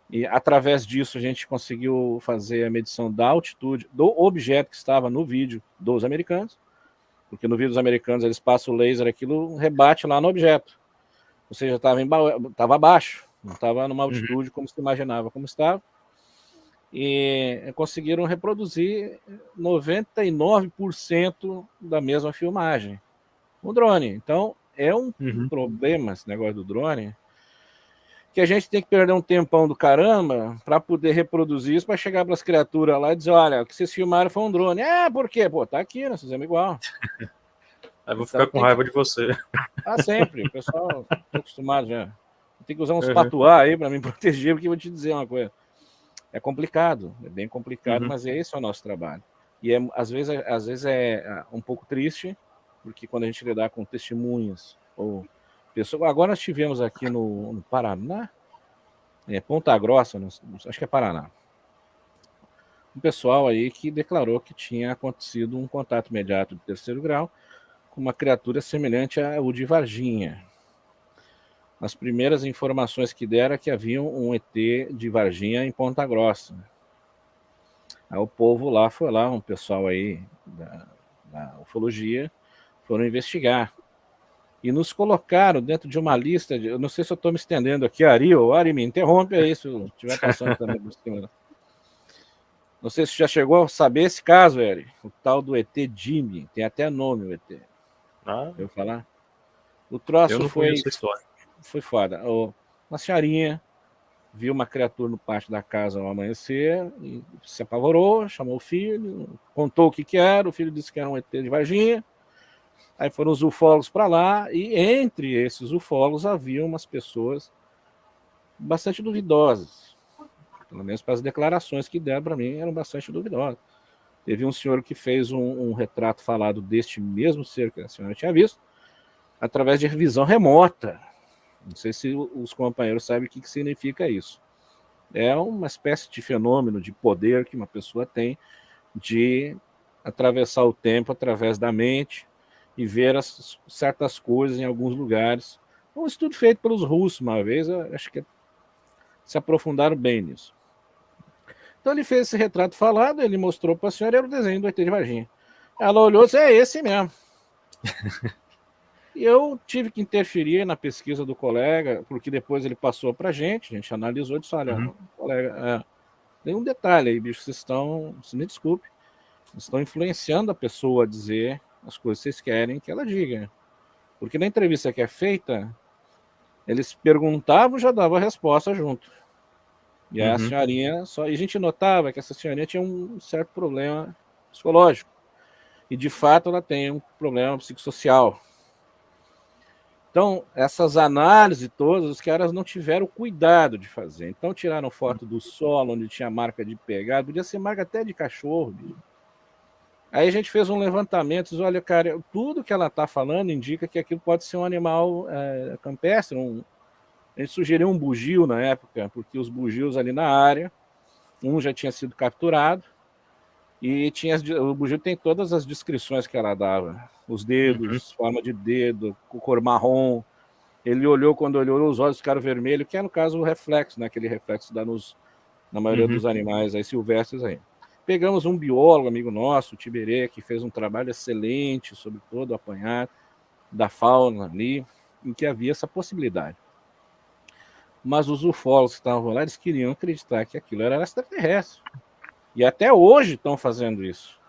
e através disso a gente conseguiu fazer a medição da altitude do objeto que estava no vídeo dos americanos, porque no vídeo dos americanos eles passam o laser, aquilo rebate lá no objeto, ou seja, estava abaixo, não estava numa altitude como se imaginava como estava, e conseguiram reproduzir 99% da mesma filmagem, o drone. Então, é um problema esse negócio do drone, que a gente tem que perder um tempão do caramba para poder reproduzir isso, para chegar para as criaturas lá e dizer, olha, o que vocês filmaram foi um drone. Por quê? Pô, tá aqui, nós fizemos igual. Aí vou ficar com raiva de você. Sempre, o pessoal tá acostumado já. Tem que usar uns patuá aí para me proteger, porque eu vou te dizer uma coisa. É complicado, é bem complicado, mas esse é o nosso trabalho. E às vezes é um pouco triste, porque quando a gente lidar com testemunhas ou pessoas. Agora nós tivemos aqui no Paraná, Ponta Grossa, acho que é Paraná, um pessoal aí que declarou que tinha acontecido um contato imediato de terceiro grau com uma criatura semelhante ao de Varginha. As primeiras informações que deram é que havia um ET de Varginha em Ponta Grossa. Aí o povo lá foi lá, um pessoal aí da ufologia, foram investigar. E nos colocaram dentro de uma lista, eu não sei se eu estou me estendendo aqui, Ari, me interrompe aí se eu estiver passando também por cima. Não sei se já chegou a saber esse caso, Ari, o tal do ET Jimmy, tem até nome o ET. Eu falar? O troço foi foda. Uma senhorinha viu uma criatura no pátio da casa ao amanhecer, e se apavorou, chamou o filho, contou o que era, o filho disse que era um ET de Varginha. Aí foram os ufólogos para lá, e entre esses ufólogos havia umas pessoas bastante duvidosas. Pelo menos para as declarações que deram para mim, eram bastante duvidosas. Teve um senhor que fez um retrato falado deste mesmo ser que a senhora tinha visto, através de visão remota. Não sei se os companheiros sabem o que significa isso. É uma espécie de fenômeno de poder que uma pessoa tem de atravessar o tempo através da mente e ver certas coisas em alguns lugares. Um estudo feito pelos russos uma vez, acho que se aprofundaram bem nisso. Então ele fez esse retrato falado, ele mostrou para a senhora, era o desenho do ET de Varginha. Ela olhou e disse, é esse mesmo. E eu tive que interferir na pesquisa do colega, porque depois ele passou para a gente analisou e disse, olha, colega, tem um detalhe aí, bicho, vocês me desculpe, estão influenciando a pessoa a dizer as coisas que vocês querem que ela diga. Porque na entrevista que é feita, eles perguntavam e já davam a resposta junto. E a senhorinha e a gente notava que essa senhorinha tinha um certo problema psicológico. E de fato ela tem um problema psicossocial. Então, essas análises todas, os caras não tiveram cuidado de fazer. Então, tiraram foto do solo, onde tinha marca de pegada, podia ser marca até de cachorro. Aí a gente fez um levantamento, diz, olha, cara, tudo que ela está falando indica que aquilo pode ser um animal campestre. A gente sugeriu um bugio na época, porque os bugios ali na área, um já tinha sido capturado, e o bugio tem todas as descrições que ela dava. Os dedos, forma de dedo, cor marrom. Ele olhou, quando olhou, os olhos ficaram vermelhos, que é, no caso, o reflexo, né? Aquele reflexo dá na maioria dos animais aí, silvestres aí. Pegamos um biólogo, amigo nosso, o Tiberê, que fez um trabalho excelente sobre todo o apanhado da fauna ali, em que havia essa possibilidade. Mas os ufólogos que estavam lá, eles queriam acreditar que aquilo era extraterrestre. E até hoje estão fazendo isso.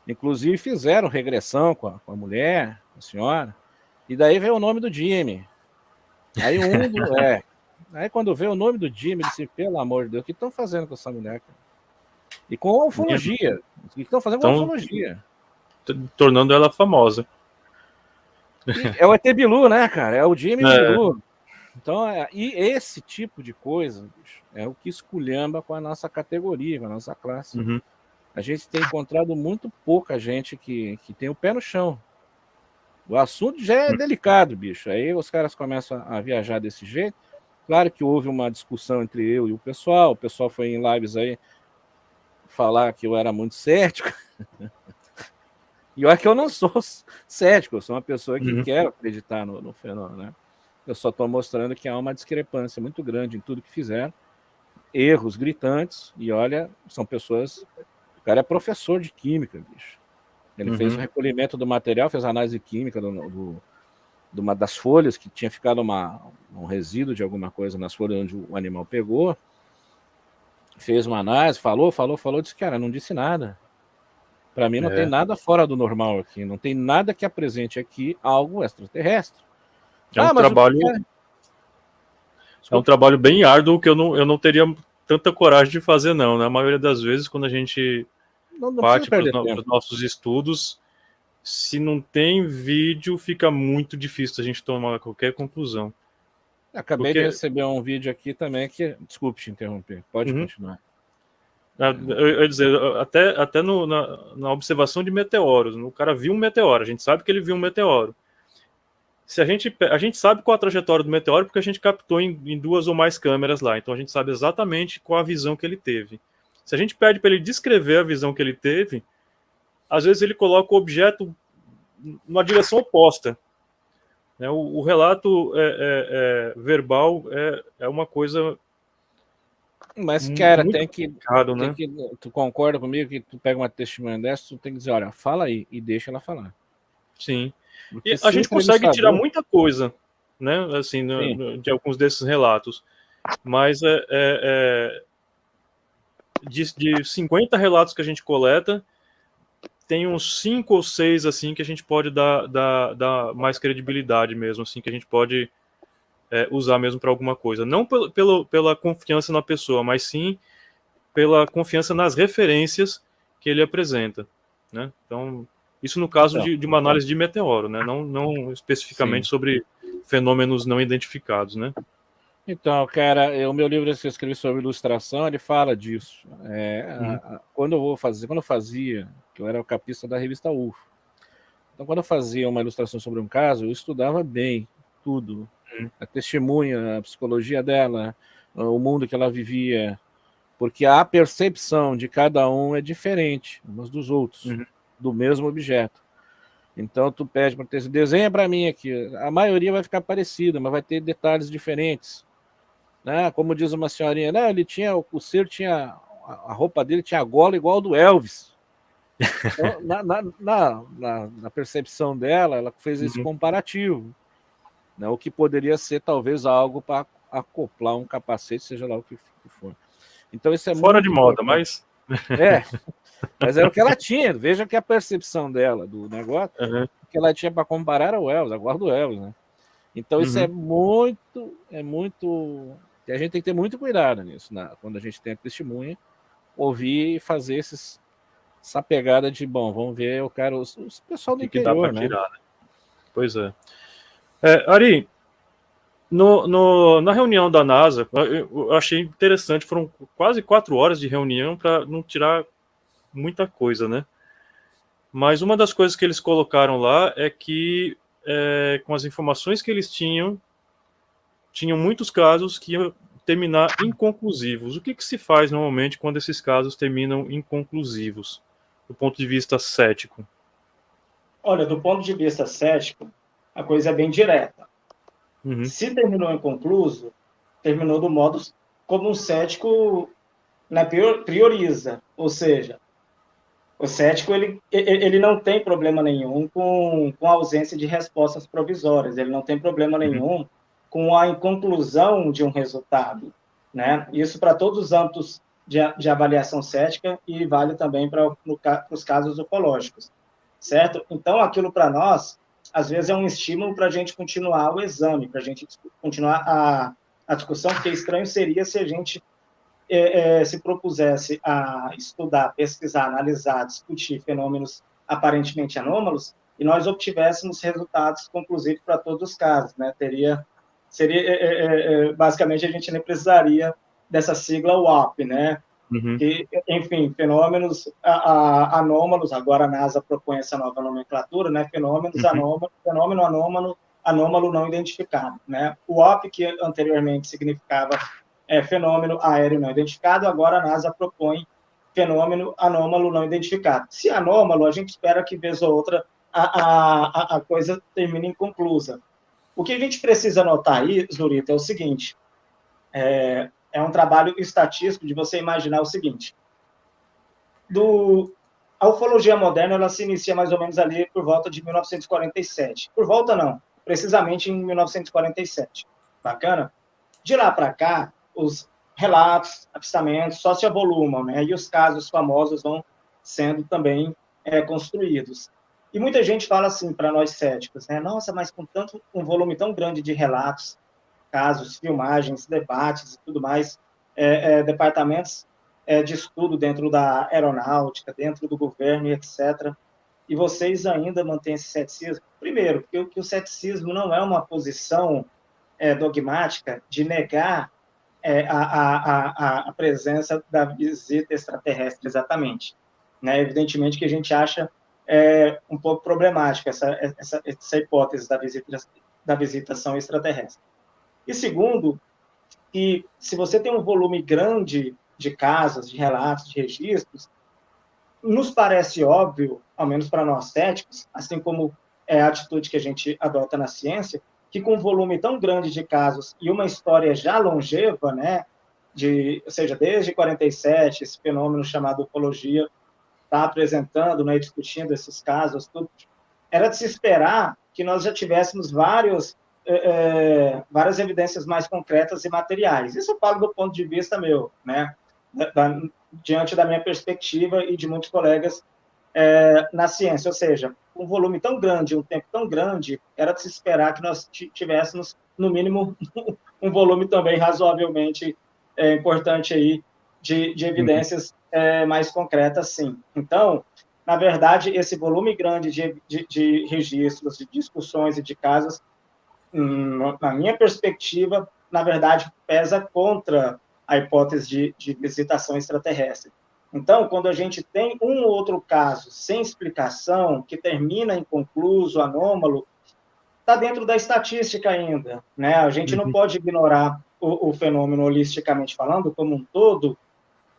Inclusive fizeram regressão com a mulher, a senhora, e daí veio o nome do Jimmy. Aí Aí quando veio o nome do Jimmy, disse, pelo amor de Deus, o que estão fazendo com essa mulher, cara? E com a ufologia. O que estão fazendo com a ufologia? tornando ela famosa. É o ET Bilu, né, cara? É o Jimmy Bilu. Então, e esse tipo de coisa, bicho, é o que esculhamba com a nossa categoria, com a nossa classe. Uhum. A gente tem encontrado muito pouca gente que tem o pé no chão. O assunto já é delicado, bicho. Aí os caras começam a viajar desse jeito. Claro que houve uma discussão entre eu e o pessoal foi em lives aí falar que eu era muito cético. E olha que eu não sou cético, eu sou uma pessoa que quer acreditar no fenômeno, né? Eu só estou mostrando que há uma discrepância muito grande em tudo que fizeram, erros gritantes, e olha, são pessoas... O cara é professor de química, bicho. Ele fez o recolhimento do material, fez a análise química de uma das folhas, que tinha ficado um resíduo de alguma coisa nas folhas onde o animal pegou, fez uma análise, falou, disse, cara, não disse nada. Para mim não tem nada fora do normal aqui, não tem nada que apresente aqui algo extraterrestre. É um trabalho bem árduo que eu não teria tanta coragem de fazer, não. Na maioria das vezes, quando a gente parte para os nossos estudos, se não tem vídeo, fica muito difícil a gente tomar qualquer conclusão. Acabei de receber um vídeo aqui também que... Desculpe te interromper, pode continuar. Eu ia dizer, até na observação de meteoros, o cara viu um meteoro, a gente sabe que ele viu um meteoro. Se a gente sabe qual a trajetória do meteoro porque a gente captou em 2 ou mais câmeras lá, então a gente sabe exatamente qual a visão que ele teve. Se a gente pede para ele descrever a visão que ele teve, às vezes ele coloca o objeto numa direção oposta. O relato verbal é uma coisa... Mas, cara, tu concorda comigo que tu pega uma testemunha dessa, tu tem que dizer, olha, fala aí, e deixa ela falar. Sim. Porque a gente consegue tirar muita coisa, né, assim, de alguns desses relatos. Mas de 50 relatos que a gente coleta, tem uns 5 ou 6 assim, que a gente pode dar mais credibilidade mesmo, assim, que a gente pode usar mesmo para alguma coisa. Não pela confiança na pessoa, mas sim pela confiança nas referências que ele apresenta, né? Então, isso no caso de uma análise de meteoro, né? Não especificamente sobre fenômenos não identificados, né? Então, cara, o meu livro que eu escrevi sobre ilustração, ele fala disso. Quando eu fazia, que eu era o capista da revista UFO, então quando eu fazia uma ilustração sobre um caso, eu estudava bem tudo. A testemunha, a psicologia dela, o mundo que ela vivia, porque a percepção de cada um é diferente uns dos outros, do mesmo objeto. Então tu pede para ter desenha para mim aqui, a maioria vai ficar parecida, mas vai ter detalhes diferentes, né? Como diz uma senhorinha, né? O ser tinha a roupa dele tinha a gola igual ao do Elvis. Então, na percepção dela, ela fez esse comparativo, né? O que poderia ser talvez algo para acoplar um capacete, seja lá o que for. Então isso é fora de moda, mas mas era o que ela tinha. Veja que a percepção dela do negócio, que ela tinha para comparar ao Elvis, a gola do Elvis, né? Então isso é muito, e a gente tem que ter muito cuidado nisso, né? Quando a gente tem a testemunha, ouvir e fazer essa pegada de, bom, vamos ver o cara, o pessoal do interior, né? Tirar, né? Pois é. Ari, na reunião da NASA, eu achei interessante, foram quase 4 horas de reunião para não tirar muita coisa, né? Mas uma das coisas que eles colocaram lá é que, com as informações que eles tinham muitos casos que iam terminar inconclusivos. O que se faz normalmente quando esses casos terminam inconclusivos, do ponto de vista cético? Olha, do ponto de vista cético, a coisa é bem direta. Se terminou inconcluso, terminou do modo como um cético, né, prioriza. Ou seja, o cético ele não tem problema nenhum com a ausência de respostas provisórias, ele não tem problema nenhum com a inconclusão de um resultado, né? Isso para todos os âmbitos de avaliação cética e vale também para os casos ufológicos, certo? Então, aquilo para nós, às vezes, é um estímulo para a gente continuar o exame, para a gente continuar a discussão, porque estranho seria se a gente se propusesse a estudar, pesquisar, analisar, discutir fenômenos aparentemente anômalos e nós obtivéssemos resultados conclusivos para todos os casos, né? Basicamente, a gente nem precisaria dessa sigla WAP, né? Que, enfim, fenômenos anômalos, agora a NASA propõe essa nova nomenclatura, né? Fenômenos anômalos, fenômeno anômalo não identificado, né? O WAP, que anteriormente significava fenômeno aéreo não identificado, agora a NASA propõe fenômeno anômalo não identificado. Se anômalo, a gente espera que, vez ou outra, a coisa termine inconclusa. O que a gente precisa notar aí, Zurita, é o seguinte, é um trabalho estatístico de você imaginar o seguinte, a ufologia moderna, ela se inicia mais ou menos ali por volta de 1947. Por volta não, precisamente em 1947. Bacana? De lá para cá, os relatos, avistamentos só se avolumam, né? E os casos famosos vão sendo também construídos. E muita gente fala assim para nós céticos, né? Nossa, mas com um volume tão grande de relatos, casos, filmagens, debates e tudo mais, departamentos de estudo dentro da aeronáutica, dentro do governo e etc. E vocês ainda mantêm esse ceticismo? Primeiro, porque o ceticismo não é uma posição dogmática de negar a presença da visita extraterrestre, exatamente. Né? Evidentemente que a gente acha um pouco problemática essa hipótese da visitação extraterrestre. E segundo, que se você tem um volume grande de casos, de relatos, de registros, nos parece óbvio, ao menos para nós céticos, assim como é a atitude que a gente adota na ciência, que com um volume tão grande de casos e uma história já longeva, né, ou seja, desde 47, esse fenômeno chamado ufologia está apresentando, né, discutindo esses casos, tudo, era de se esperar que nós já tivéssemos várias evidências mais concretas e materiais. Isso eu falo do ponto de vista meu, né, diante da minha perspectiva e de muitos colegas na ciência, ou seja, um volume tão grande, um tempo tão grande, era de se esperar que nós tivéssemos, no mínimo, um volume também razoavelmente importante aí de evidências mais concretas, sim. Então, na verdade, esse volume grande de registros, de discussões e de casos, na minha perspectiva, na verdade, pesa contra a hipótese de visitação extraterrestre. Então, quando a gente tem um ou outro caso sem explicação, que termina inconcluso, anômalo, está dentro da estatística ainda, né? A gente não pode ignorar o fenômeno holisticamente falando, como um todo,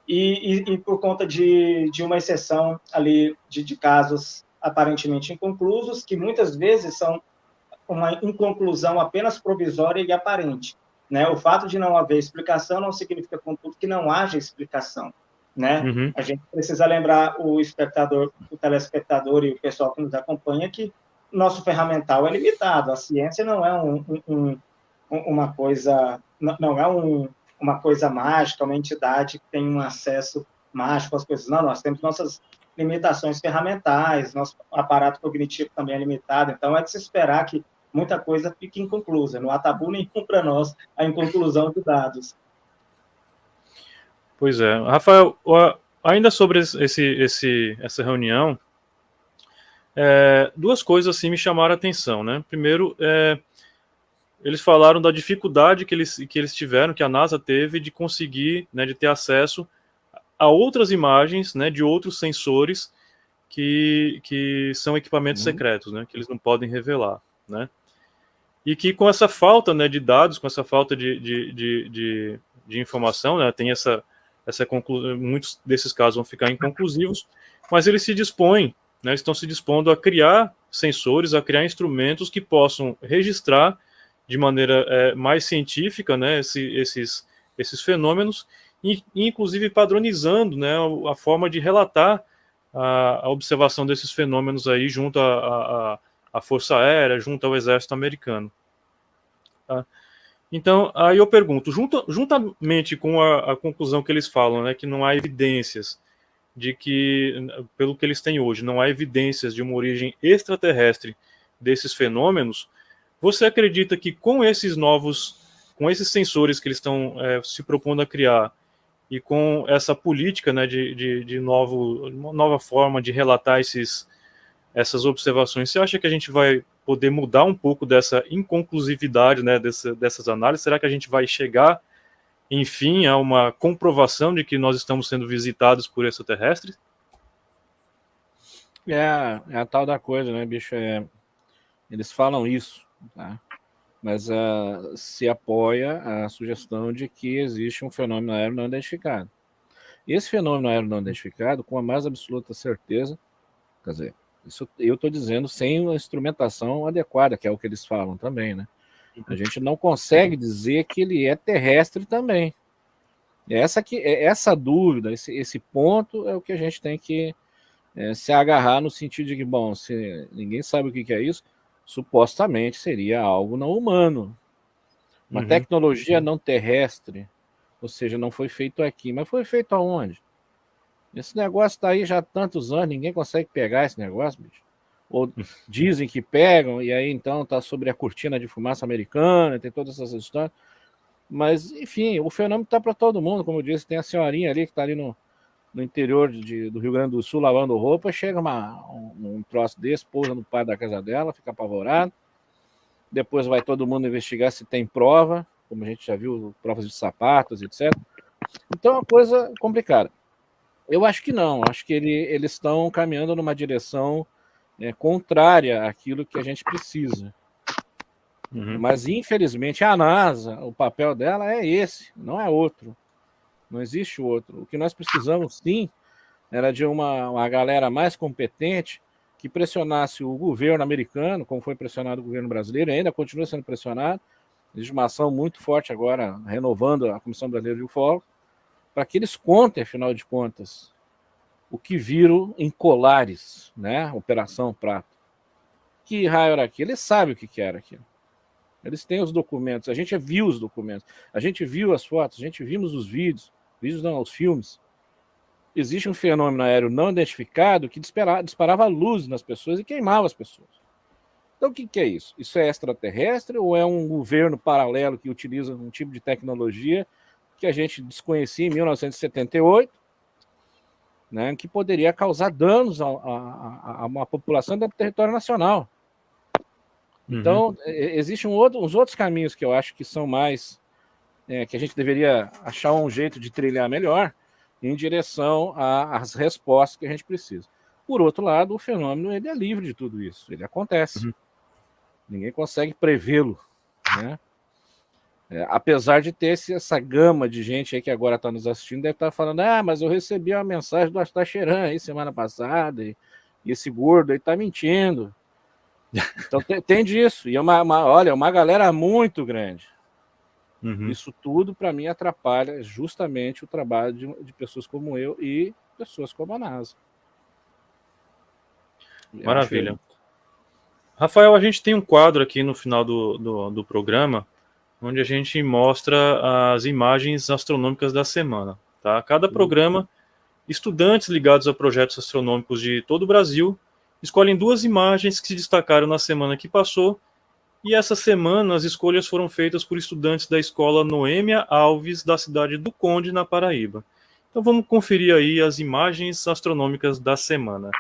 e por conta de uma exceção ali de casos aparentemente inconclusos, que muitas vezes são uma inconclusão apenas provisória e aparente, né? O fato de não haver explicação não significa, contudo, que não haja explicação, né? A gente precisa lembrar o espectador, o telespectador e o pessoal que nos acompanha que nosso ferramental é limitado. A ciência não é uma coisa, não é uma coisa mágica, uma entidade que tem um acesso mágico às coisas. Não, nós temos nossas limitações ferramentais, nosso aparato cognitivo também é limitado, então é de se esperar que muita coisa fique inconclusa. Não há tabu nenhum para nós a inconclusão de dados. Pois é. Rafael, ainda sobre essa reunião, duas coisas assim me chamaram a atenção, né? Primeiro, eles falaram da dificuldade que eles tiveram, que a NASA teve de conseguir, né, de ter acesso a outras imagens, né, de outros sensores que são equipamentos secretos, né, que eles não podem revelar, né? E que com essa falta, né, de dados, com essa falta de informação, né, tem muitos desses casos vão ficar inconclusivos, mas eles se dispõem, né, estão se dispondo a criar sensores, a criar instrumentos que possam registrar de maneira mais científica, né, esses fenômenos, e inclusive padronizando, né, a forma de relatar a observação desses fenômenos aí junto à Força Aérea, junto ao Exército Americano. Tá? Então, aí eu pergunto, juntamente com a conclusão que eles falam, né, que não há evidências de que, pelo que eles têm hoje, não há evidências de uma origem extraterrestre desses fenômenos, você acredita que com esses sensores que eles estão se propondo a criar, e com essa política, né, uma nova forma de relatar esses essas observações, você acha que a gente vai poder mudar um pouco dessa inconclusividade, né, dessas análises? Será que a gente vai chegar, enfim, a uma comprovação de que nós estamos sendo visitados por extraterrestres? É a tal da coisa, né, bicho? Eles falam isso, tá? Mas se apoia a sugestão de que existe um fenômeno aéreo não identificado. E esse fenômeno aéreo não identificado, com a mais absoluta certeza, quer dizer, isso eu estou dizendo sem uma instrumentação adequada, que é o que eles falam também, né? A gente não consegue dizer que ele é terrestre também. Essa dúvida, esse ponto é o que a gente tem que se agarrar, no sentido de que, bom, se ninguém sabe o que é isso, supostamente seria algo não humano. Uma tecnologia não terrestre, ou seja, não foi feito aqui, mas foi feito aonde? Esse negócio está aí já há tantos anos, ninguém consegue pegar esse negócio, bicho. Ou dizem que pegam, e aí então está sobre a cortina de fumaça americana, tem todas essas histórias. Mas, enfim, o fenômeno está para todo mundo, como eu disse, tem a senhorinha ali que está ali no interior do Rio Grande do Sul lavando roupa, chega um troço desse, pousa no pátio da casa dela, fica apavorado, depois vai todo mundo investigar se tem prova, como a gente já viu, provas de sapatos, etc. Então é uma coisa complicada. Eu acho que não, acho que eles estão caminhando numa direção contrária àquilo que a gente precisa. Mas, infelizmente, a NASA, o papel dela é esse, não é outro. Não existe outro. O que nós precisamos, sim, era de uma galera mais competente que pressionasse o governo americano, como foi pressionado o governo brasileiro, e ainda continua sendo pressionado. Existe uma ação muito forte agora, renovando a Comissão Brasileira de Ufólogos, para que eles contem, afinal de contas, o que viram em Colares, né? Operação Prato. Que raio era aquilo? Eles sabem o que era aquilo. Eles têm os documentos, a gente viu os documentos, a gente viu as fotos, a gente vimos os vídeos não, os filmes. Existe um fenômeno aéreo não identificado que disparava luz nas pessoas e queimava as pessoas. Então o que é isso? Isso é extraterrestre ou é um governo paralelo que utiliza um tipo de tecnologia que a gente desconhecia em 1978, né, que poderia causar danos a uma população do território nacional? Então, existem uns outros caminhos que eu acho que são mais... que a gente deveria achar um jeito de trilhar melhor em direção às respostas que a gente precisa. Por outro lado, o fenômeno ele é livre de tudo isso. Ele acontece. Ninguém consegue prevê-lo, né? Apesar de ter essa gama de gente aí que agora está nos assistindo, deve estar falando, mas eu recebi uma mensagem do Astacheran aí semana passada, e esse gordo aí está mentindo. Então tem disso. E olha, uma galera muito grande. Isso tudo, para mim, atrapalha justamente o trabalho de pessoas como eu e pessoas como a NASA. Maravilha. Rafael, a gente tem um quadro aqui no final do programa, onde a gente mostra as imagens astronômicas da semana. Tá? Cada programa, estudantes ligados a projetos astronômicos de todo o Brasil escolhem 2 imagens que se destacaram na semana que passou. E essa semana as escolhas foram feitas por estudantes da escola Noêmia Alves, da cidade do Conde, na Paraíba. Então vamos conferir aí as imagens astronômicas da semana.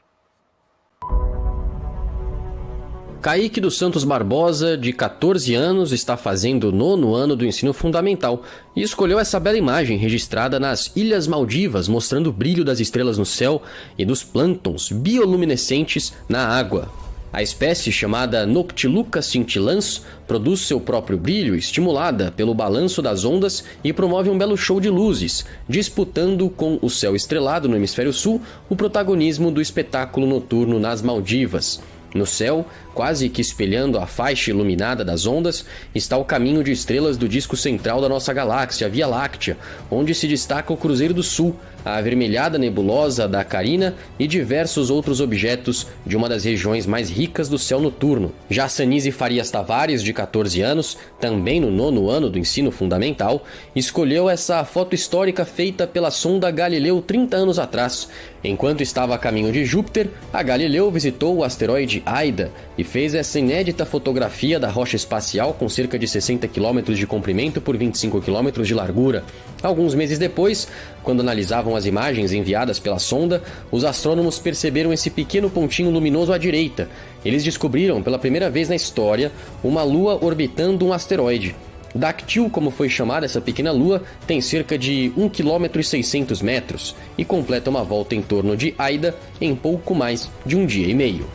Kaique dos Santos Barbosa, de 14 anos, está fazendo o 9º ano do ensino fundamental e escolheu essa bela imagem registrada nas Ilhas Maldivas, mostrando o brilho das estrelas no céu e dos plânctons bioluminescentes na água. A espécie, chamada Noctiluca scintillans, produz seu próprio brilho estimulada pelo balanço das ondas e promove um belo show de luzes, disputando com o céu estrelado no hemisfério sul o protagonismo do espetáculo noturno nas Maldivas. No céu, quase que espelhando a faixa iluminada das ondas, está o caminho de estrelas do disco central da nossa galáxia, a Via Láctea, onde se destaca o Cruzeiro do Sul, a avermelhada nebulosa da Carina e diversos outros objetos de uma das regiões mais ricas do céu noturno. Já Sanise Farias Tavares, de 14 anos, também no 9º ano do ensino fundamental, escolheu essa foto histórica feita pela sonda Galileu 30 anos atrás. Enquanto estava a caminho de Júpiter, a Galileu visitou o asteroide Aida e fez essa inédita fotografia da rocha espacial com cerca de 60 km de comprimento por 25 km de largura. Alguns meses depois, quando analisavam as imagens enviadas pela sonda, os astrônomos perceberam esse pequeno pontinho luminoso à direita. Eles descobriram, pela primeira vez na história, uma lua orbitando um asteroide. Dactyl, como foi chamada essa pequena lua, tem cerca de 1,6 km e completa uma volta em torno de Aida em pouco mais de um dia e meio.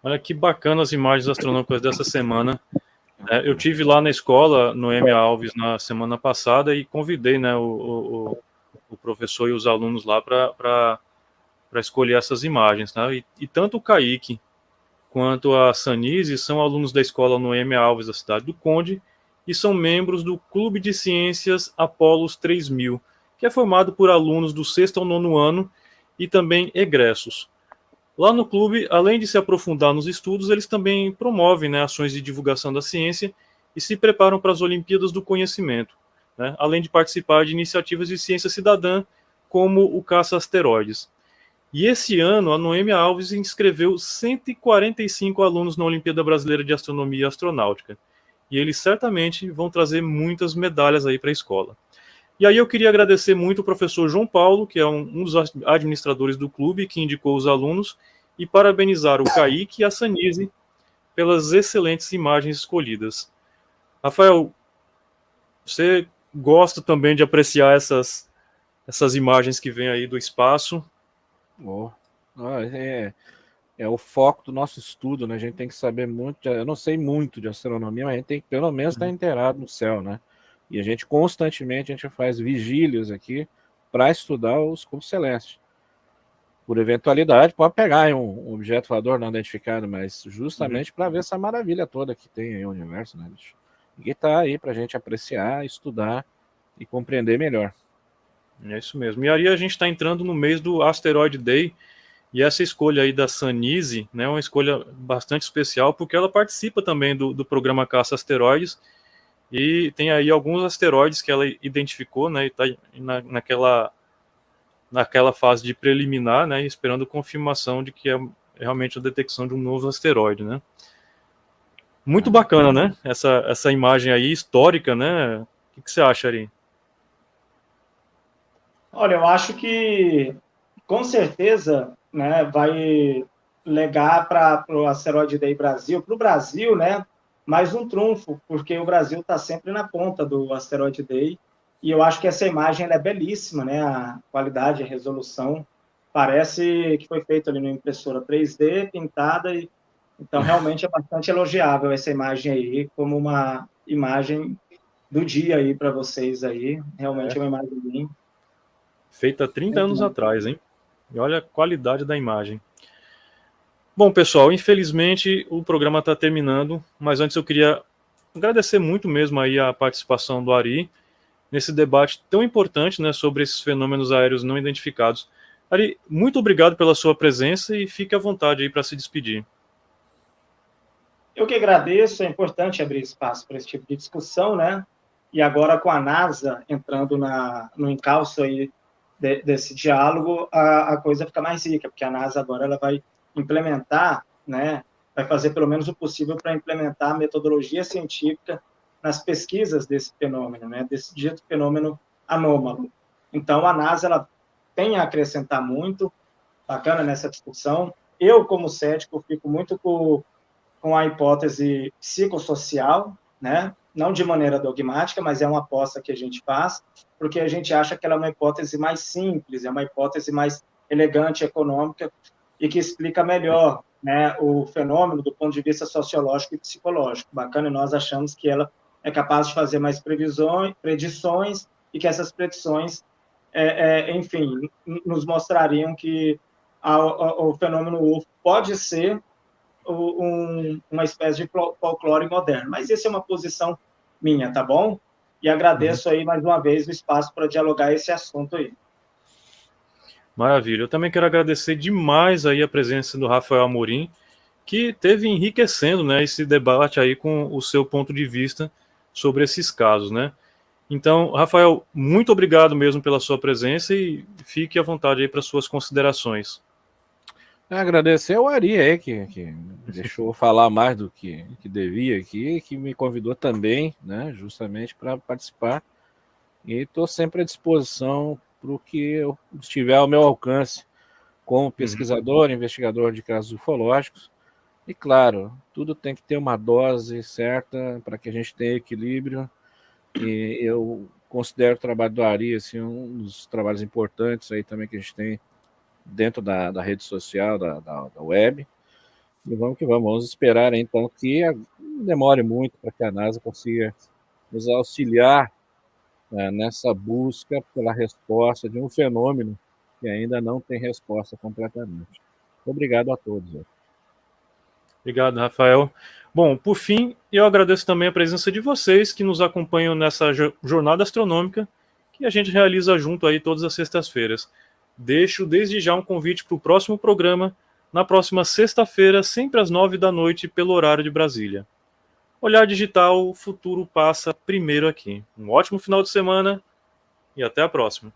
Olha que bacana as imagens astronômicas dessa semana. Eu tive lá na escola, no M. Alves, na semana passada e convidei, né, o professor e os alunos lá para escolher essas imagens. Né? E tanto o Kaique quanto a Sanise são alunos da escola no M. Alves, da cidade do Conde, e são membros do Clube de Ciências Apolos 3000, que é formado por alunos do 6º ao 9º ano e também egressos. Lá no clube, além de se aprofundar nos estudos, eles também promovem, né, ações de divulgação da ciência e se preparam para as Olimpíadas do Conhecimento, né, além de participar de iniciativas de ciência cidadã, como o caça-asteroides. E esse ano, a Noêmia Alves inscreveu 145 alunos na Olimpíada Brasileira de Astronomia e Astronáutica. E eles certamente vão trazer muitas medalhas aí para a escola. E aí eu queria agradecer muito o professor João Paulo, que é um dos administradores do clube, que indicou os alunos, e parabenizar o Kaique e a Sanise pelas excelentes imagens escolhidas. Rafael, você gosta também de apreciar essas imagens que vêm aí do espaço? É o foco do nosso estudo, né? A gente tem que saber muito. Eu não sei muito de astronomia, mas a gente tem que pelo menos estar inteirado no céu, né? E a gente constantemente faz vigílias aqui para estudar os corpos celestes. Por eventualidade, pode pegar um objeto voador não identificado, mas justamente para ver essa maravilha toda que tem aí o universo, né, bicho? E está aí para a gente apreciar, estudar e compreender melhor. É isso mesmo. E aí a gente está entrando no mês do Asteroid Day, e essa escolha aí da Sanise, né, é uma escolha bastante especial, porque ela participa também do programa Caça Asteroides, e tem aí alguns asteroides que ela identificou, né, e está naquela fase de preliminar, né, esperando confirmação de que é realmente a detecção de um novo asteroide, né. Muito bacana, né, essa imagem aí histórica, né. O que você acha, Ari? Olha, eu acho que, com certeza, né, vai legar para o Asteroid Day Brasil, para o Brasil, né, mais um trunfo, porque o Brasil está sempre na ponta do Asteroid Day, e eu acho que essa imagem ela é belíssima, né, a qualidade, a resolução, parece que foi feito ali numa impressora 3D, pintada, então realmente é bastante elogiável essa imagem aí, como uma imagem do dia aí para vocês aí, realmente é uma imagem bem... Feita 30 anos atrás, hein? E olha a qualidade da imagem. Bom, pessoal, infelizmente o programa está terminando, mas antes eu queria agradecer muito mesmo aí a participação do Ari nesse debate tão importante, né, sobre esses fenômenos aéreos não identificados. Ari, muito obrigado pela sua presença e fique à vontade aí para se despedir. Eu que agradeço, é importante abrir espaço para esse tipo de discussão, né? E agora com a NASA entrando no encalço aí desse diálogo, a coisa fica mais rica, porque a NASA agora ela vai implementar, né, vai fazer pelo menos o possível para implementar a metodologia científica nas pesquisas desse fenômeno, né, desse dito fenômeno anômalo. Então, a NASA ela tem a acrescentar muito, bacana nessa discussão. Eu, como cético, fico muito com a hipótese psicossocial, né, não de maneira dogmática, mas é uma aposta que a gente faz, porque a gente acha que ela é uma hipótese mais simples, é uma hipótese mais elegante, econômica, e que explica melhor, né, o fenômeno do ponto de vista sociológico e psicológico. Bacana, e nós achamos que ela é capaz de fazer mais predições, e que essas predições, enfim, nos mostrariam que o fenômeno UFO pode ser uma espécie de folclore moderno. Mas essa é uma posição minha, tá bom? E agradeço aí mais uma vez o espaço para dialogar esse assunto aí. Maravilha. Eu também quero agradecer demais aí a presença do Rafael Amorim, que teve enriquecendo, né, esse debate aí com o seu ponto de vista sobre esses casos, né? Então, Rafael, muito obrigado mesmo pela sua presença e fique à vontade aí para suas considerações. Agradecer ao Ari aí, que deixou eu falar mais do que devia aqui, que me convidou também, né, justamente para participar. E estou sempre à disposição para o que eu estiver ao meu alcance, como pesquisador, investigador de casos ufológicos. E, claro, tudo tem que ter uma dose certa para que a gente tenha equilíbrio. E eu considero o trabalho do Ari assim, um dos trabalhos importantes aí também que a gente tem dentro da rede social, da web. E vamos que vamos esperar então que não demore muito para que a NASA consiga nos auxiliar nessa busca pela resposta de um fenômeno que ainda não tem resposta completamente. Obrigado a todos. Obrigado, Rafael. Bom, por fim, eu agradeço também a presença de vocês que nos acompanham nessa jornada astronômica que a gente realiza junto aí todas as sextas-feiras. Deixo desde já um convite para o próximo programa, na próxima sexta-feira, sempre às 9 da noite, pelo horário de Brasília. Olhar Digital, o futuro passa primeiro aqui. Um ótimo final de semana e até a próxima.